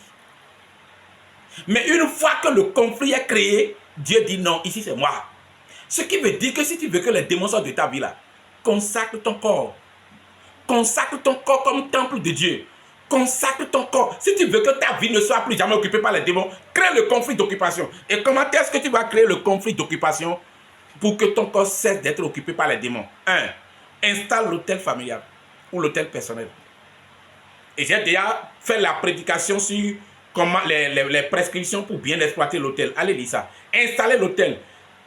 Mais une fois que le conflit est créé, Dieu dit non, ici c'est moi. Ce qui veut dire que si tu veux que les démons sortent de ta vie là, consacre ton corps. Consacre ton corps comme temple de Dieu. Consacre ton corps. Si tu veux que ta vie ne soit plus jamais occupée par les démons, crée le conflit d'occupation. Et comment est-ce que tu vas créer le conflit d'occupation pour que ton corps cesse d'être occupé par les démons? 1. Installe l'autel familial ou l'autel personnel. Et j'ai déjà fait la prédication sur comment les prescriptions pour bien exploiter l'autel. Allez lire ça. Installez l'autel.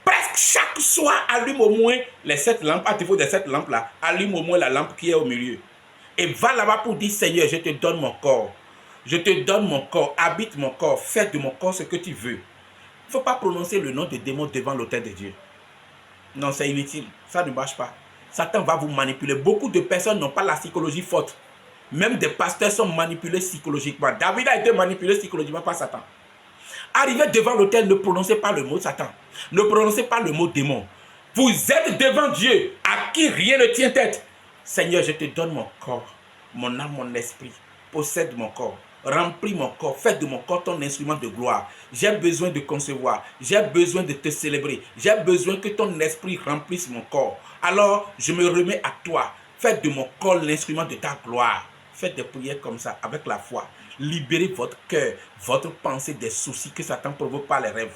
Presque chaque soir, allume au moins les 7 lampes. À défaut des 7 lampes là, allume au moins la lampe qui est au milieu. Et va là-bas pour dire, Seigneur, je te donne mon corps. Je te donne mon corps. Habite mon corps. Fais de mon corps ce que tu veux. Il ne faut pas prononcer le nom de démon devant l'autel de Dieu. Non, c'est inutile. Ça ne marche pas. Satan va vous manipuler. Beaucoup de personnes n'ont pas la psychologie forte. Même des pasteurs sont manipulés psychologiquement. David a été manipulé psychologiquement par Satan. Arrivez devant l'autel, ne prononcez pas le mot Satan. Ne prononcez pas le mot démon. Vous êtes devant Dieu, à qui rien ne tient tête. Seigneur, je te donne mon corps, mon âme, mon esprit. Possède mon corps. Remplis mon corps. Fais de mon corps ton instrument de gloire. J'ai besoin de concevoir. J'ai besoin de te célébrer. J'ai besoin que ton esprit remplisse mon corps. Alors, je me remets à toi. Fais de mon corps l'instrument de ta gloire. Faites des prières comme ça, avec la foi. Libérez votre cœur, votre pensée des soucis que Satan provoque par les rêves.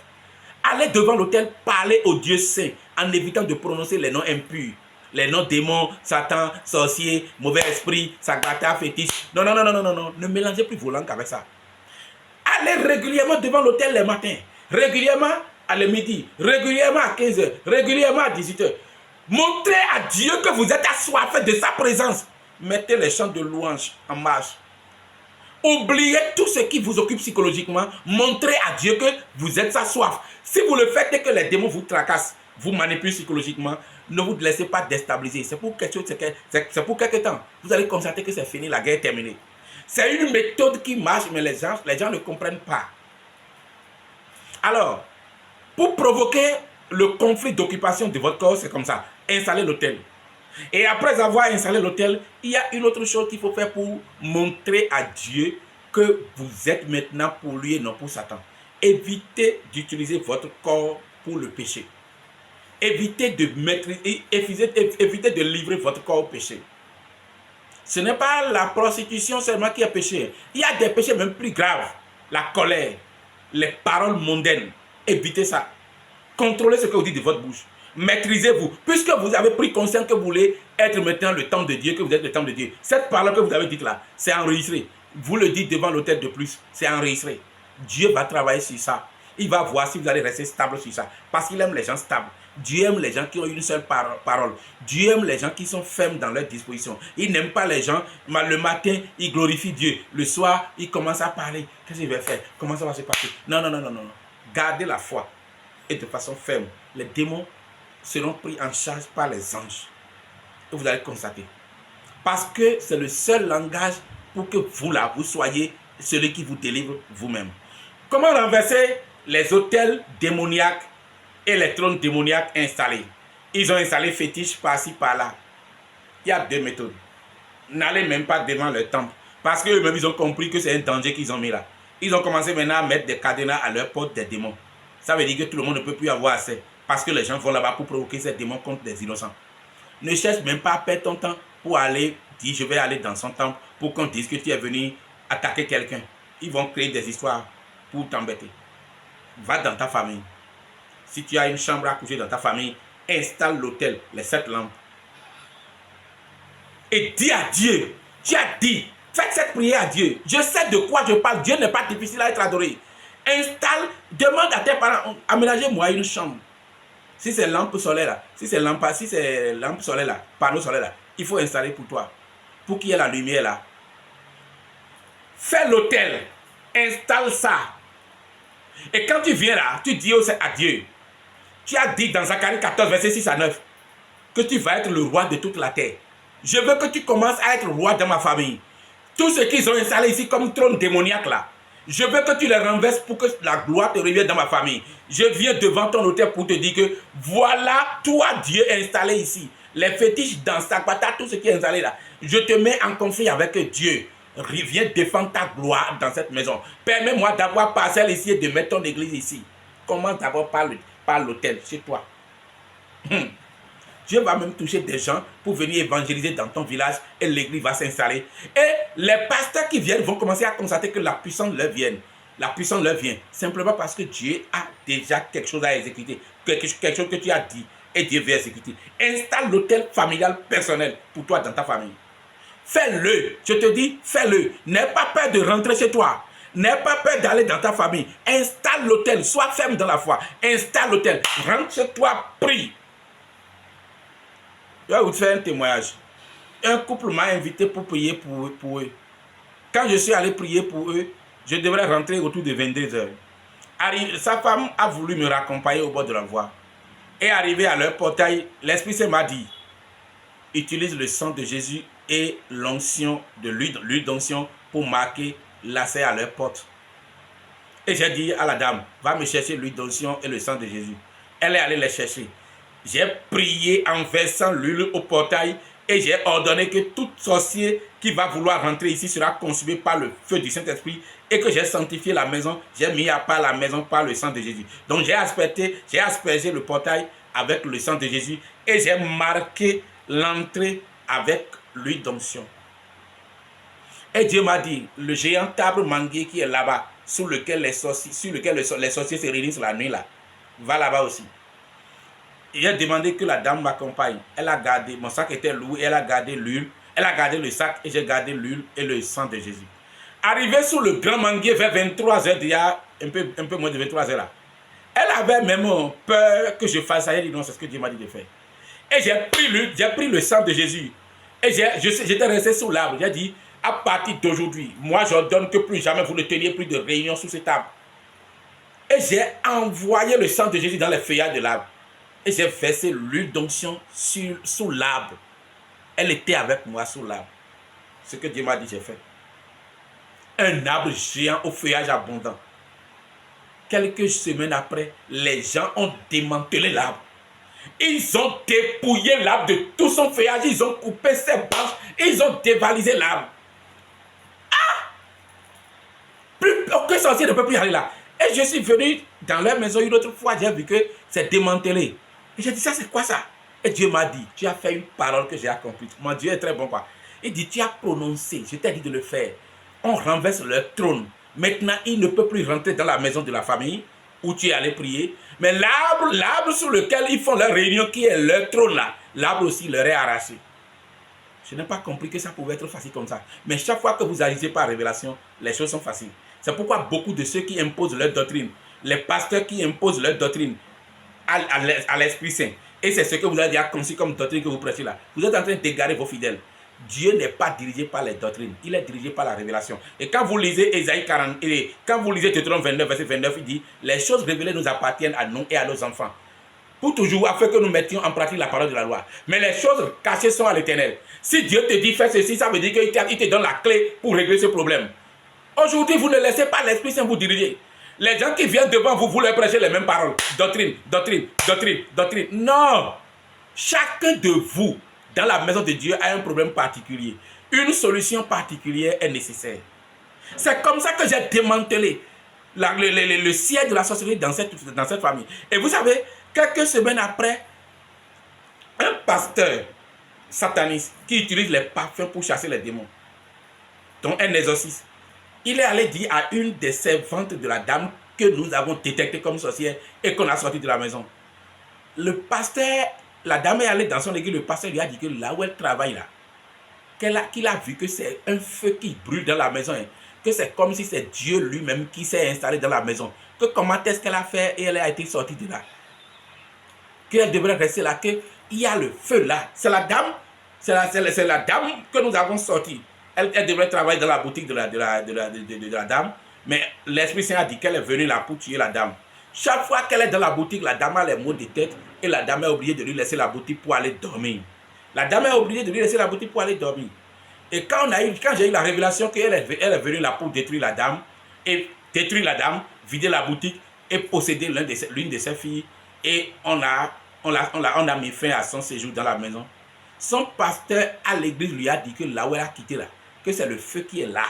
Allez devant l'autel, parlez au Dieu saint en évitant de prononcer les noms impurs. Les noms démons, Satan, sorcier, mauvais esprit, sagrata, fétiche. Non. Ne mélangez plus vos langues avec ça. Allez régulièrement devant l'autel les matins. Régulièrement, à le midi, régulièrement à 15 h, régulièrement à 18 h. Montrez à Dieu que vous êtes assoiffé de sa présence. Mettez les chants de louange en marche. Oubliez tout ce qui vous occupe psychologiquement. Montrez à Dieu que vous êtes sa soif. Si vous le faites et que les démons vous tracassent, vous manipulent psychologiquement, ne vous laissez pas déstabiliser. C'est pour quelque chose, c'est pour quelque temps. Vous allez constater que c'est fini, la guerre est terminée. C'est une méthode qui marche, mais les gens ne comprennent pas. Alors, pour provoquer le conflit d'occupation de votre corps, c'est comme ça. Installez l'autel. Et après avoir installé l'autel, il y a une autre chose qu'il faut faire pour montrer à Dieu que vous êtes maintenant pour lui et non pour Satan. Évitez d'utiliser votre corps pour le péché. Évitez de livrer votre corps au péché. Ce n'est pas la prostitution seulement qui est péché. Il y a des péchés même plus graves. La colère, les paroles mondaines. Évitez ça. Contrôlez ce que vous dites de votre bouche. Maîtrisez-vous. Puisque vous avez pris conscience que vous voulez être maintenant le temple de Dieu, que vous êtes le temple de Dieu. Cette parole que vous avez dite là, c'est enregistré. Vous le dites devant l'autel de plus, c'est enregistré. Dieu va travailler sur ça. Il va voir si vous allez rester stable sur ça. Parce qu'il aime les gens stables. Dieu aime les gens qui ont une seule parole. Dieu aime les gens qui sont fermes dans leur disposition. Il n'aime pas les gens. Le matin, il glorifie Dieu. Le soir, il commence à parler. Qu'est-ce qu'il va faire? Comment ça va se passer? Non. Gardez la foi. Et de façon ferme. Les démons seront pris en charge par les anges. Et vous allez constater. Parce que c'est le seul langage pour que vous là, vous soyez celui qui vous délivre vous-même. Comment renverser les autels démoniaques et les trônes démoniaques installés? Ils ont installé fétiches par-ci, par-là. Il y a deux méthodes. N'allez même pas devant le temple. Parce qu'eux-mêmes, ils ont compris que c'est un danger qu'ils ont mis là. Ils ont commencé maintenant à mettre des cadenas à leur porte des démons. Ça veut dire que tout le monde ne peut plus avoir accès. Parce que les gens vont là-bas pour provoquer ces démons contre des innocents. Ne cherche même pas à perdre ton temps pour aller dire je vais aller dans son temple pour qu'on dise que tu es venu attaquer quelqu'un. Ils vont créer des histoires pour t'embêter. Va dans ta famille. Si tu as une chambre à coucher dans ta famille, installe l'autel, les 7 lampes. Et dis à Dieu, tu as dit, faites cette prière à Dieu. Je sais de quoi je parle. Dieu n'est pas difficile à être adoré. Installe, demande à tes parents, aménagez-moi une chambre. Si c'est lampe solaire là, si c'est lampe solaire là, panneau solaire là, il faut installer pour toi. Pour qu'il y ait la lumière là. Fais l'autel. Installe ça. Et quand tu viens là, tu dis à Dieu. Tu as dit dans Zacharie 14, verset 6 à 9, que tu vas être le roi de toute la terre. Je veux que tu commences à être roi dans ma famille. Tout ce qu'ils ont installé ici comme trône démoniaque là, je veux que tu les renverses pour que la gloire te revienne dans ma famille. Je viens devant ton autel pour te dire que voilà, toi Dieu installé ici. Les fétiches dans sa patate, tout ce qui est installé là. Je te mets en conflit avec Dieu. Viens défendre ta gloire dans cette maison. Permets-moi d'avoir parcelle ici et de mettre ton église ici. Commence d'abord par l'autel chez toi. Dieu va même toucher des gens pour venir évangéliser dans ton village et l'église va s'installer. Et les pasteurs qui viennent vont commencer à constater que la puissance leur vient. La puissance leur vient simplement parce que Dieu a déjà quelque chose à exécuter. Quelque chose que tu as dit et Dieu veut exécuter. Installe l'autel familial personnel pour toi dans ta famille. Fais-le. Je te dis, fais-le. N'aie pas peur de rentrer chez toi. N'aie pas peur d'aller dans ta famille. Installe l'autel. Sois ferme dans la foi. Installe l'autel. Rentre chez toi, prie. Je vais vous faire un témoignage. Un couple m'a invité pour prier pour eux. Quand je suis allé prier pour eux, je devrais rentrer autour de 22 heures. Sa femme a voulu me raccompagner au bord de la voie. Et arrivé à leur portail, l'Esprit Saint m'a dit, utilise le sang de Jésus et l'onction de l'huile d'onction pour marquer l'accès à leur porte. Et j'ai dit à la dame, va me chercher l'huile d'onction et le sang de Jésus. Elle est allée les chercher. J'ai prié en versant l'huile au portail et j'ai ordonné que tout sorcier qui va vouloir rentrer ici sera consumé par le feu du Saint-Esprit et que j'ai sanctifié la maison, j'ai mis à part la maison par le sang de Jésus. Donc j'ai aspergé le portail avec le sang de Jésus et j'ai marqué l'entrée avec l'huile d'onction. Et Dieu m'a dit, le géant arbre manguier qui est là-bas, sur lequel les sorciers se réunissent la nuit là, va là-bas aussi. Et j'ai demandé que la dame m'accompagne. Elle a gardé, mon sac était lourd, elle a gardé l'huile, elle a gardé le sac et j'ai gardé l'huile et le sang de Jésus. Arrivé sur le grand manguier vers 23 h, il y a un peu moins de 23 h là, Elle avait même peur que je fasse ça. Elle dit non, c'est ce que Dieu m'a dit de faire. Et j'ai pris le sang de Jésus. Et j'étais resté sous l'arbre. J'ai dit, à partir d'aujourd'hui, moi j'ordonne que plus jamais vous ne teniez plus de réunion sous cet arbre. Et j'ai envoyé le sang de Jésus dans les feuillages de l'arbre. Et j'ai versé l'huile d'onction sous l'arbre. Elle était avec moi sous l'arbre. Ce que Dieu m'a dit, j'ai fait. Un arbre géant au feuillage abondant. Quelques semaines après, les gens ont démantelé l'arbre. Ils ont dépouillé l'arbre de tout son feuillage. Ils ont coupé ses branches. Ils ont dévalisé l'arbre. Aucun sorcier ne peut plus aller là. Et je suis venu dans leur maison une autre fois. J'ai vu que c'est démantelé. Et j'ai dit, ça c'est quoi ça? Et Dieu m'a dit, tu as fait une parole que j'ai accomplie. Mon Dieu est très bon quoi. Il dit, tu as prononcé. Je t'ai dit de le faire. On renverse leur trône. Maintenant, il ne peut plus rentrer dans la maison de la famille où tu es allé prier. Mais l'arbre sur lequel ils font leur réunion, qui est leur trône là, l'arbre aussi leur est arraché. Je n'ai pas compris que ça pouvait être facile comme ça. Mais chaque fois que vous agissez par révélation, les choses sont faciles. C'est pourquoi beaucoup de ceux qui imposent leur doctrine, les pasteurs qui imposent leur doctrine à l'Esprit Saint, et c'est ce que vous avez déjà conçu comme doctrine que vous prêchez là, vous êtes en train d'égarer vos fidèles. Dieu n'est pas dirigé par les doctrines, il est dirigé par la révélation. Et quand vous lisez Ésaïe 40, et quand vous lisez Deutéronome 29, verset 29, il dit, les choses révélées nous appartiennent à nous et à nos enfants. Pour toujours, afin que nous mettions en pratique la parole de la loi. Mais les choses cachées sont à l'Éternel. Si Dieu te dit fais ceci, ça veut dire qu'il te donne la clé pour régler ce problème. Aujourd'hui, vous ne laissez pas l'Esprit Saint vous diriger. Les gens qui viennent devant vous, vous leur prêchez les mêmes paroles. Doctrine, doctrine, doctrine, doctrine. Non! Chacun de vous, dans la maison de Dieu, a un problème particulier. Une solution particulière est nécessaire. C'est comme ça que j'ai démantelé le siège de la sorcellerie dans cette famille. Et vous savez, quelques semaines après, un pasteur sataniste qui utilise les parfums pour chasser les démons, dont un exorciste, il est allé dire à une des servantes de la dame que nous avons détectée comme sorcière et qu'on a sorti de la maison. Le pasteur, la dame est allée dans son église, le pasteur lui a dit que là où elle travaille là, qu'il a vu que c'est un feu qui brûle dans la maison, que c'est comme si c'est Dieu lui-même qui s'est installé dans la maison, que comment est-ce qu'elle a fait et elle a été sortie de là, qu'elle devrait rester là, qu'il y a le feu là. C'est la dame, c'est la dame que nous avons sortie. Elle devrait travailler dans la boutique de la dame, mais l'Esprit Saint a dit qu'elle est venue là pour tuer la dame. Chaque fois qu'elle est dans la boutique, la dame a les maux de tête et la dame est obligée de lui laisser la boutique pour aller dormir. La dame est obligée de lui laisser la boutique pour aller dormir. Et quand j'ai eu la révélation qu'elle est venue là pour détruire la dame, vider la boutique et posséder l'une de ses filles, et on a mis fin à son séjour dans la maison. Son pasteur à l'église lui a dit que là où elle a quitté là, que c'est le feu qui est là.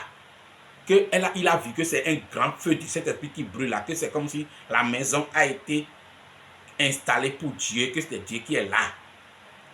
Il a vu que c'est un grand feu de cet esprit qui brûle là, que c'est comme si la maison a été installée pour Dieu, que c'est Dieu qui est là.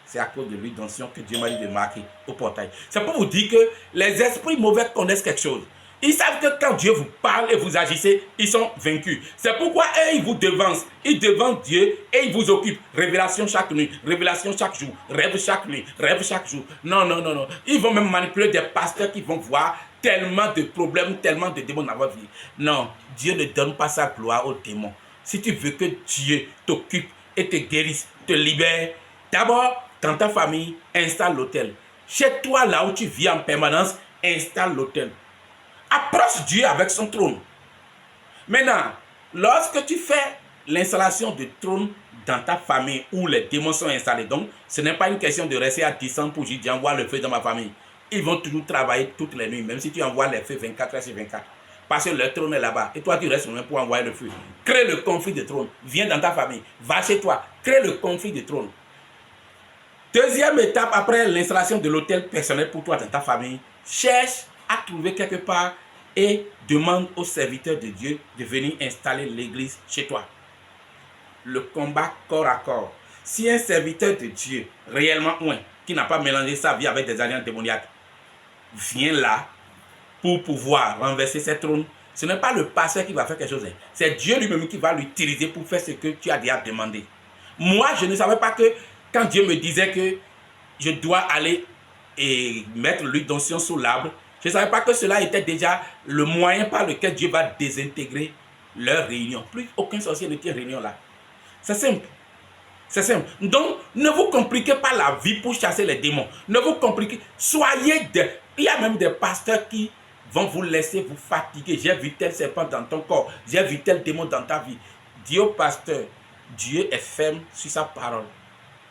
C'est à cause de l'huile d'onction que Dieu m'a dit de marquer au portail. C'est pour vous dire que les esprits mauvais connaissent quelque chose. Ils savent que quand Dieu vous parle et vous agissez, ils sont vaincus. C'est pourquoi eux, ils vous devancent. Ils devancent Dieu et ils vous occupent. Révélation chaque nuit, révélation chaque jour, rêve chaque nuit, rêve chaque jour. Non, non, non, non. Ils vont même manipuler des pasteurs qui vont voir tellement de problèmes, tellement de démons dans votre vie. Non, Dieu ne donne pas sa gloire aux démons. Si tu veux que Dieu t'occupe et te guérisse, te libère, d'abord, dans ta famille, installe l'autel. Chez toi, là où tu vis en permanence, installe l'autel. Approche Dieu avec son trône. Maintenant, lorsque tu fais l'installation du trône dans ta famille où les démons sont installés, donc ce n'est pas une question de rester à distance pour dire j'envoie le feu dans ma famille. Ils vont toujours travailler toutes les nuits, même si tu envoies les feux 24 heures sur 24. Parce que le trône est là-bas et toi tu restes loin pour envoyer le feu. Crée le conflit de trône. Viens dans ta famille. Va chez toi. Crée le conflit de trône. Deuxième étape après l'installation de l'autel personnel pour toi dans ta famille, cherche à trouver quelque part et demande aux serviteurs de Dieu de venir installer l'église chez toi. Le combat corps à corps. Si un serviteur de Dieu, réellement qui n'a pas mélangé sa vie avec des alliances démoniaques, vient là pour pouvoir renverser ses trônes, ce n'est pas le pasteur qui va faire quelque chose. C'est Dieu lui-même qui va l'utiliser pour faire ce que tu as déjà demandé. Moi, je ne savais pas que quand Dieu me disait que je dois aller et mettre l'huile d'onction sous l'arbre, je ne savais pas que cela était déjà le moyen par lequel Dieu va désintégrer leur réunion. Plus aucun sorcier ne tient réunion là. C'est simple. C'est simple. Donc, ne vous compliquez pas la vie pour chasser les démons. Ne vous compliquez. Soyez des... Il y a même des pasteurs qui vont vous laisser vous fatiguer. J'ai vu tel serpent dans ton corps. J'ai vu tel démon dans ta vie. Dis au pasteur, Dieu est ferme sur sa parole.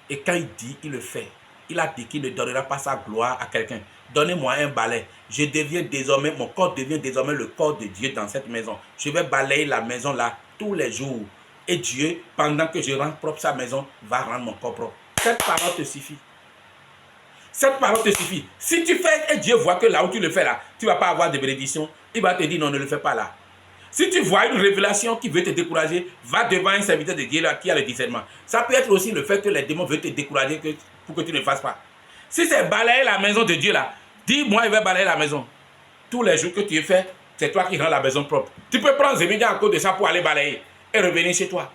Et quand il dit, il le fait. Il a dit qu'il ne donnera pas sa gloire à quelqu'un. Donnez-moi un balai. Je deviens désormais, mon corps devient désormais le corps de Dieu dans cette maison. Je vais balayer la maison là tous les jours. Et Dieu, pendant que je rends propre sa maison, va rendre mon corps propre. Cette parole te suffit. Cette parole te suffit. Si tu fais et Dieu voit que là où tu le fais là, tu ne vas pas avoir de bénédiction, il va te dire non, ne le fais pas là. Si tu vois une révélation qui veut te décourager, va devant un serviteur de Dieu là, qui a le discernement. Ça peut être aussi le fait que les démons veulent te décourager pour que tu ne fasses pas. Si c'est balayer la maison de Dieu là, dis-moi, il va balayer la maison. Tous les jours que tu fais, c'est toi qui rends la maison propre. Tu peux prendre Zémidia à cause de ça pour aller balayer et revenir chez toi.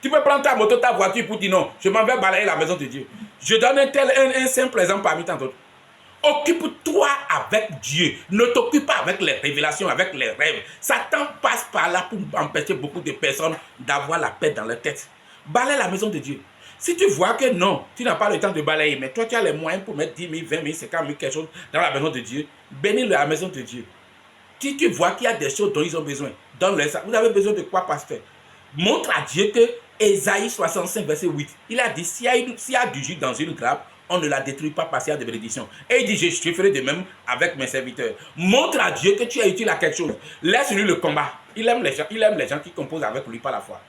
Tu peux prendre ta moto, ta voiture pour dire non, je m'en vais balayer la maison de Dieu. Je donne un simple exemple parmi tant d'autres. Occupe-toi avec Dieu. Ne t'occupe pas avec les révélations, avec les rêves. Satan passe par là pour empêcher beaucoup de personnes d'avoir la paix dans leur tête. Balaye la maison de Dieu. Si tu vois que non, tu n'as pas le temps de balayer, mais toi tu as les moyens pour mettre 10 000, 20 000, 50 000, quelque chose dans la maison de Dieu, bénis la maison de Dieu. Si tu vois qu'il y a des choses dont ils ont besoin, donne-leur ça. Vous avez besoin de quoi, pasteur? Montre à Dieu que Ésaïe 65, verset 8, il a dit, s'il y a du jus dans une grappe, on ne la détruit pas parce qu'il y a de bénédiction. Et il dit, je ferai de même avec mes serviteurs. Montre à Dieu que tu es utile à quelque chose. Laisse-lui le combat. Il aime les gens qui composent avec lui par la foi.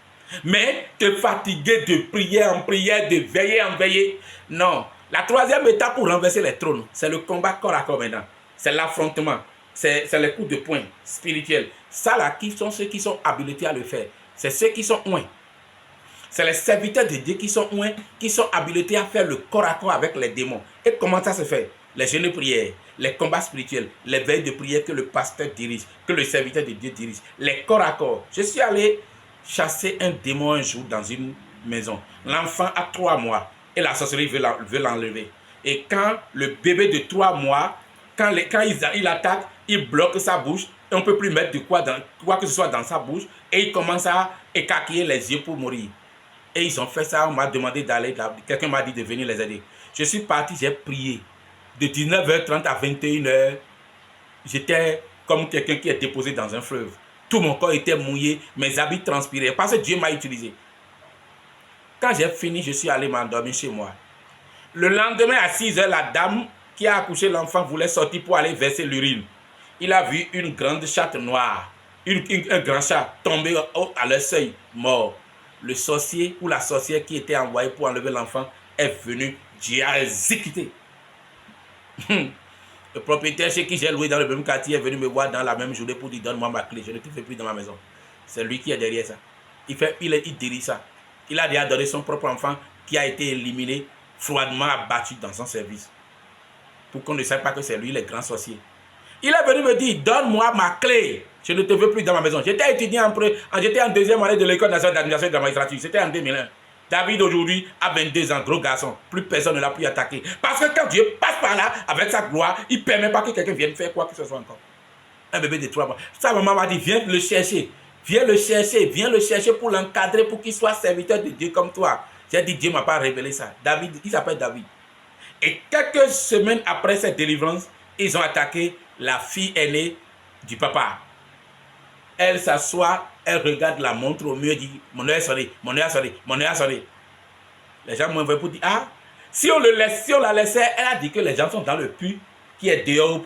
Mais te fatiguer de prier en prière, de veiller en veiller, non. La troisième étape pour renverser les trônes, c'est le combat corps à corps maintenant. C'est l'affrontement. C'est les coups de poing spirituels. Ça là, qui sont ceux qui sont habilités à le faire? C'est ceux qui sont loin. C'est les serviteurs de Dieu qui sont loin, qui sont habilités à faire le corps à corps avec les démons. Et comment ça se fait? Les jeûnes de prière, les combats spirituels, les veilles de prière que le pasteur dirige, que le serviteur de Dieu dirige, les corps à corps. Je suis allé chasser un démon un jour dans une maison. L'enfant a 3 mois et la sorcellerie veut l'enlever. Et quand le bébé de 3 mois, quand il attaque, il bloque sa bouche et on ne peut plus mettre de quoi que ce soit dans sa bouche et il commence à écarquiller les yeux pour mourir. Et ils ont fait ça, on m'a demandé d'aller, quelqu'un m'a dit de venir les aider. Je suis parti, j'ai prié. De 19h30 à 21h, j'étais comme quelqu'un qui est déposé dans un fleuve. Tout mon corps était mouillé, mes habits transpiraient, parce que Dieu m'a utilisé. Quand j'ai fini, je suis allé m'endormir chez moi. Le lendemain à 6h, la dame qui a accouché l'enfant voulait sortir pour aller verser l'urine. Il a vu une grande chatte noire, un grand chat tomber à leur seuil, mort. Le sorcier ou la sorcière qui était envoyé pour enlever l'enfant est venu. Dieu a exécuté. Le propriétaire chez qui j'ai loué dans le même quartier est venu me voir dans la même journée pour dire donne-moi ma clé, je ne te fais plus dans ma maison. C'est lui qui est derrière ça. Il dirige ça. Il a déjà donné son propre enfant qui a été éliminé, froidement abattu dans son service. Pour qu'on ne sache pas que c'est lui le grand sorcier. Il est venu me dire donne-moi ma clé. Je ne te veux plus dans ma maison. J'étais étudiant, j'étais en 2e année de l'école nationale d'administration et de la magistrature. C'était en 2001. David aujourd'hui a 22 ans, gros garçon. Plus personne ne l'a pu attaquer. Parce que quand Dieu passe par là, avec sa gloire, il ne permet pas que quelqu'un vienne faire quoi que ce soit encore. Un bébé de 3 mois. Sa maman m'a dit viens le chercher. Viens le chercher pour l'encadrer, pour qu'il soit serviteur de Dieu comme toi. J'ai dit Dieu ne m'a pas révélé ça. David, il s'appelle David. Et quelques semaines après cette délivrance, ils ont attaqué la fille aînée du papa. Elle s'assoit, elle regarde la montre au mur et dit mon heure est sonnée, mon heure est sonnée, mon heure est sonnée. Les gens m'ont envoyé pour dire ah, si on la laissait, elle a dit que les gens sont dans le puits qui est dehors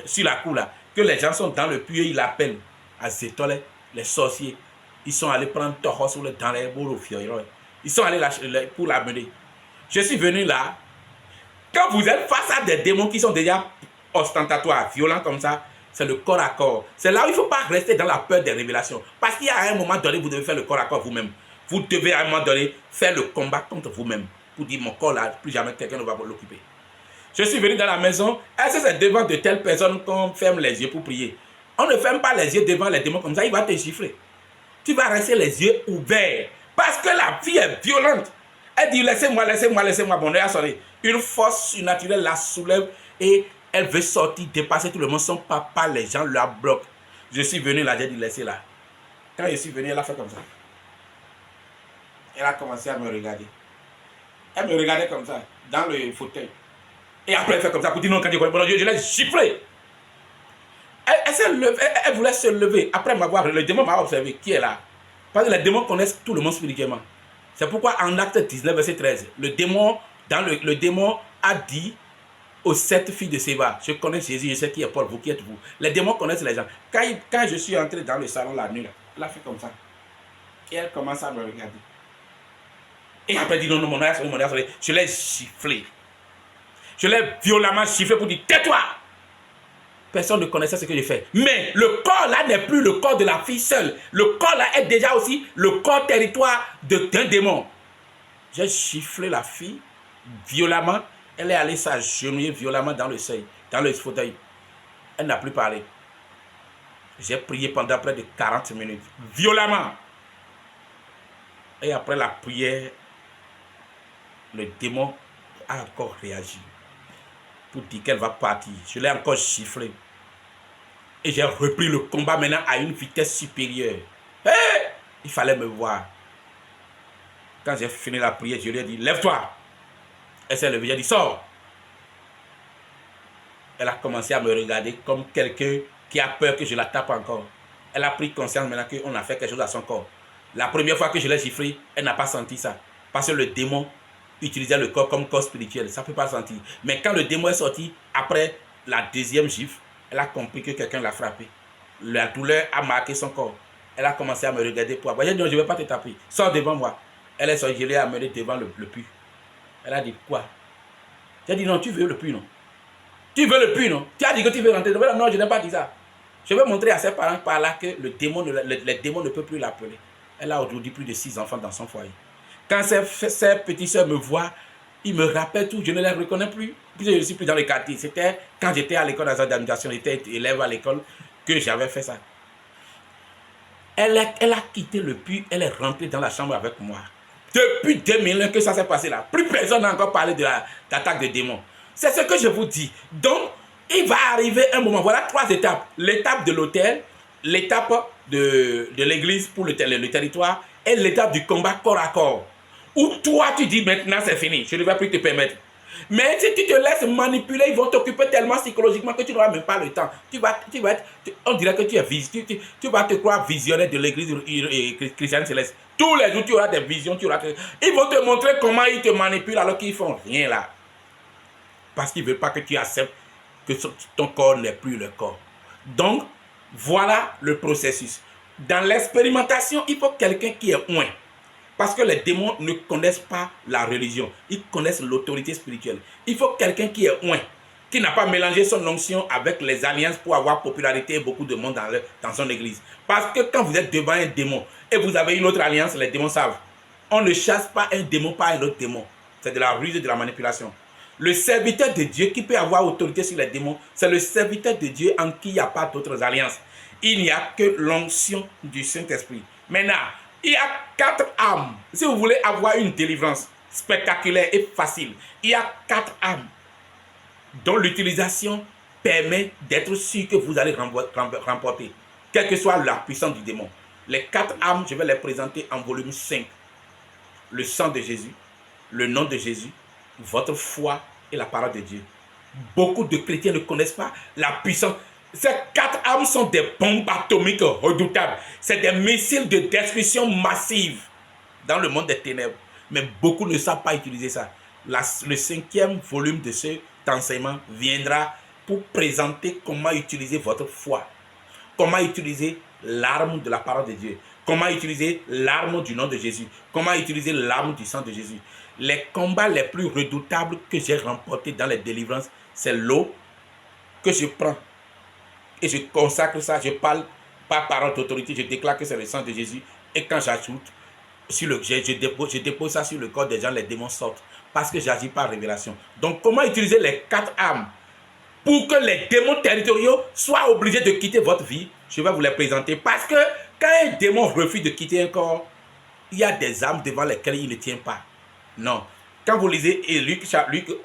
sur la cour là, que les gens sont dans le puits et ils l'appellent à Zétolé, les sorciers. Ils sont allés prendre Toho dans les bourreaux. Ils sont allés pour la mener. Je suis venu là. Quand vous êtes face à des démons qui sont déjà ostentatoires, violents comme ça, c'est le corps à corps. C'est là où il ne faut pas rester dans la peur des révélations. Parce qu'il y a un moment donné, vous devez faire le corps à corps vous-même. Vous devez à un moment donné faire le combat contre vous-même. Pour dire mon corps là, plus jamais quelqu'un ne va l'occuper. Je suis venu dans la maison. Est-ce que c'est devant de telles personnes qu'on ferme les yeux pour prier? On ne ferme pas les yeux devant les démons comme ça, il va te chiffrer. Tu vas rester les yeux ouverts. Parce que la vie est violente. Elle dit laissez-moi, mon œil a sonné. Une force surnaturelle la soulève et elle veut sortir, dépasser tout le monde. Son papa, les gens la bloquent. Je suis venu là, j'ai dit laissez-la. Quand je suis venu, elle a fait comme ça. Elle a commencé à me regarder. Elle me regardait comme ça, dans le fauteuil. Et après, elle fait comme ça pour dire non, quand je l'ai giflé. Elle s'est levée, elle voulait se lever. Après m'avoir, le démon m'a observé. Qui est là? Parce que les démons connaissent tout le monde spirituellement. C'est pourquoi en acte 19, verset 13, le démon a dit aux 7 filles de Séba, je connais Jésus, je sais qui est Paul, vous qui êtes vous. Les démons connaissent les gens. Quand je suis entré dans le salon la nuit, elle a fait comme ça. Et elle commence à me regarder. Et après, elle dit non, mon âge, je l'ai giflé. Je l'ai violemment giflé pour dire tais-toi. Personne ne connaissait ce que j'ai fait. Mais le corps là n'est plus le corps de la fille seule. Le corps là est déjà aussi le corps territoire d'un démon. J'ai giflé la fille violemment. Elle est allée s'agenouiller violemment dans le seuil, dans le fauteuil. Elle n'a plus parlé. J'ai prié pendant près de 40 minutes, violemment. Et après la prière, le démon a encore réagi pour dire qu'elle va partir. Je l'ai encore giflé. Et j'ai repris le combat maintenant à une vitesse supérieure. Hey! Il fallait me voir. Quand j'ai fini la prière, je lui ai dit, lève-toi. Elle s'est levée, j'ai dit, sors. Elle a commencé à me regarder comme quelqu'un qui a peur que je la tape encore. Elle a pris conscience maintenant qu'on a fait quelque chose à son corps. La première fois que je l'ai giflé, elle n'a pas senti ça. Parce que le démon utilisait le corps comme corps spirituel. Ça ne peut pas sentir. Mais quand le démon est sorti, après la deuxième gifle, elle a compris que quelqu'un l'a frappé. La douleur a marqué son corps. Elle a commencé à me regarder pour avoir. J'ai dit non, je ne vais pas te taper. Sors devant moi. Elle est sortie, je l'ai amenée devant le puits. Elle a dit quoi? J'ai dit non, tu veux le puits, non? Tu veux le puits, non? Tu as dit que tu veux rentrer. Non, je n'ai pas dit ça. Je vais montrer à ses parents par là que les démons ne peuvent plus l'appeler. Elle a aujourd'hui plus de 6 enfants dans son foyer. Quand ses petites soeurs me voient, ils me rappellent tout, je ne les reconnais plus. Puis je ne suis plus dans le quartier. C'était quand j'étais à l'école d'administration, j'étais élève à l'école, que j'avais fait ça. Elle a quitté le puits, elle est rentrée dans la chambre avec moi. Depuis 2001 que ça s'est passé là, plus personne n'a encore parlé de l'attaque des démons. C'est ce que je vous dis. Donc, il va arriver un moment, voilà 3 étapes. L'étape de l'autel, l'étape de l'église pour le territoire et l'étape du combat corps à corps. Où toi tu dis maintenant c'est fini, je ne vais plus te permettre. Mais si tu te laisses manipuler, ils vont t'occuper tellement psychologiquement que tu n'auras même pas le temps. On dirait que tu vas te croire visionnaire de l'église chrétienne céleste. Tous les jours tu auras des visions, ils vont te montrer comment ils te manipulent alors qu'ils font rien là. Parce qu'ils ne veulent pas que tu acceptes que ton corps n'est plus le corps. Donc, voilà le processus. Dans l'expérimentation, il faut quelqu'un qui est oint. Parce que les démons ne connaissent pas la religion. Ils connaissent l'autorité spirituelle. Il faut quelqu'un qui est oint, qui n'a pas mélangé son onction avec les alliances pour avoir popularité et beaucoup de monde dans son église. Parce que quand vous êtes devant un démon et vous avez une autre alliance, les démons savent. On ne chasse pas un démon par un autre démon. C'est de la ruse et de la manipulation. Le serviteur de Dieu qui peut avoir autorité sur les démons, c'est le serviteur de Dieu en qui il n'y a pas d'autres alliances. Il n'y a que l'onction du Saint-Esprit. Maintenant, il y a 4 âmes. Si vous voulez avoir une délivrance spectaculaire et facile, il y a 4 âmes dont l'utilisation permet d'être sûr que vous allez remporter, quelle que soit la puissance du démon. Les 4 âmes, je vais les présenter en volume 5. Le sang de Jésus, le nom de Jésus, votre foi et la parole de Dieu. Beaucoup de chrétiens ne connaissent pas la puissance. Ces 4 armes sont des bombes atomiques redoutables. C'est des missiles de destruction massive dans le monde des ténèbres. Mais beaucoup ne savent pas utiliser ça. Le 5e volume de cet enseignement viendra pour présenter comment utiliser votre foi. Comment utiliser l'arme de la parole de Dieu. Comment utiliser l'arme du nom de Jésus. Comment utiliser l'arme du sang de Jésus. Les combats les plus redoutables que j'ai remportés dans les délivrances, c'est l'eau que je prends. Et je consacre ça, je parle par parole d'autorité, je déclare que c'est le sang de Jésus. Et quand j'ajoute, je dépose ça sur le corps des gens, les démons sortent. Parce que j'agis par révélation. Donc comment utiliser les 4 armes pour que les démons territoriaux soient obligés de quitter votre vie? Je vais vous les présenter. Parce que quand un démon refuse de quitter un corps, il y a des armes devant lesquelles il ne tient pas. Non. Quand vous lisez Luc chapitre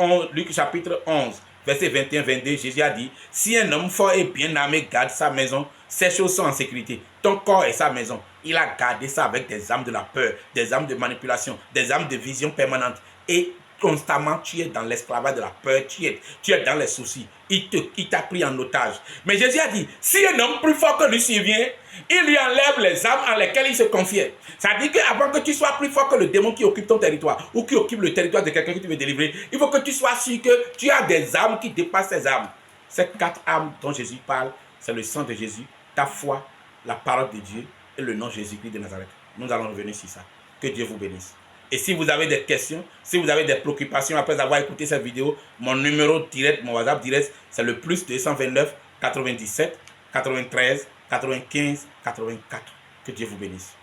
11, verset 21-22, Jésus a dit, si un homme fort et bien armé garde sa maison, ses choses sont en sécurité. Ton corps est sa maison. Il a gardé ça avec des armes de la peur, des armes de manipulation, des armes de vision permanente. Et constamment, tu es dans l'esclavage de la peur, tu es dans les soucis. Il t'a pris en otage. Mais Jésus a dit, si un homme plus fort que lui survient, il lui enlève les armes en lesquelles il se confiait. Ça dit qu'avant que tu sois plus fort que le démon qui occupe ton territoire ou qui occupe le territoire de quelqu'un que tu veux délivrer, il faut que tu sois sûr que tu as des armes qui dépassent ces armes. Ces 4 armes dont Jésus parle, c'est le sang de Jésus, ta foi, la parole de Dieu et le nom Jésus-Christ de Nazareth. Nous allons revenir sur ça. Que Dieu vous bénisse. Et si vous avez des questions, si vous avez des préoccupations après avoir écouté cette vidéo, mon numéro direct, mon WhatsApp direct, c'est le plus 229 97 93 95 84. Que Dieu vous bénisse.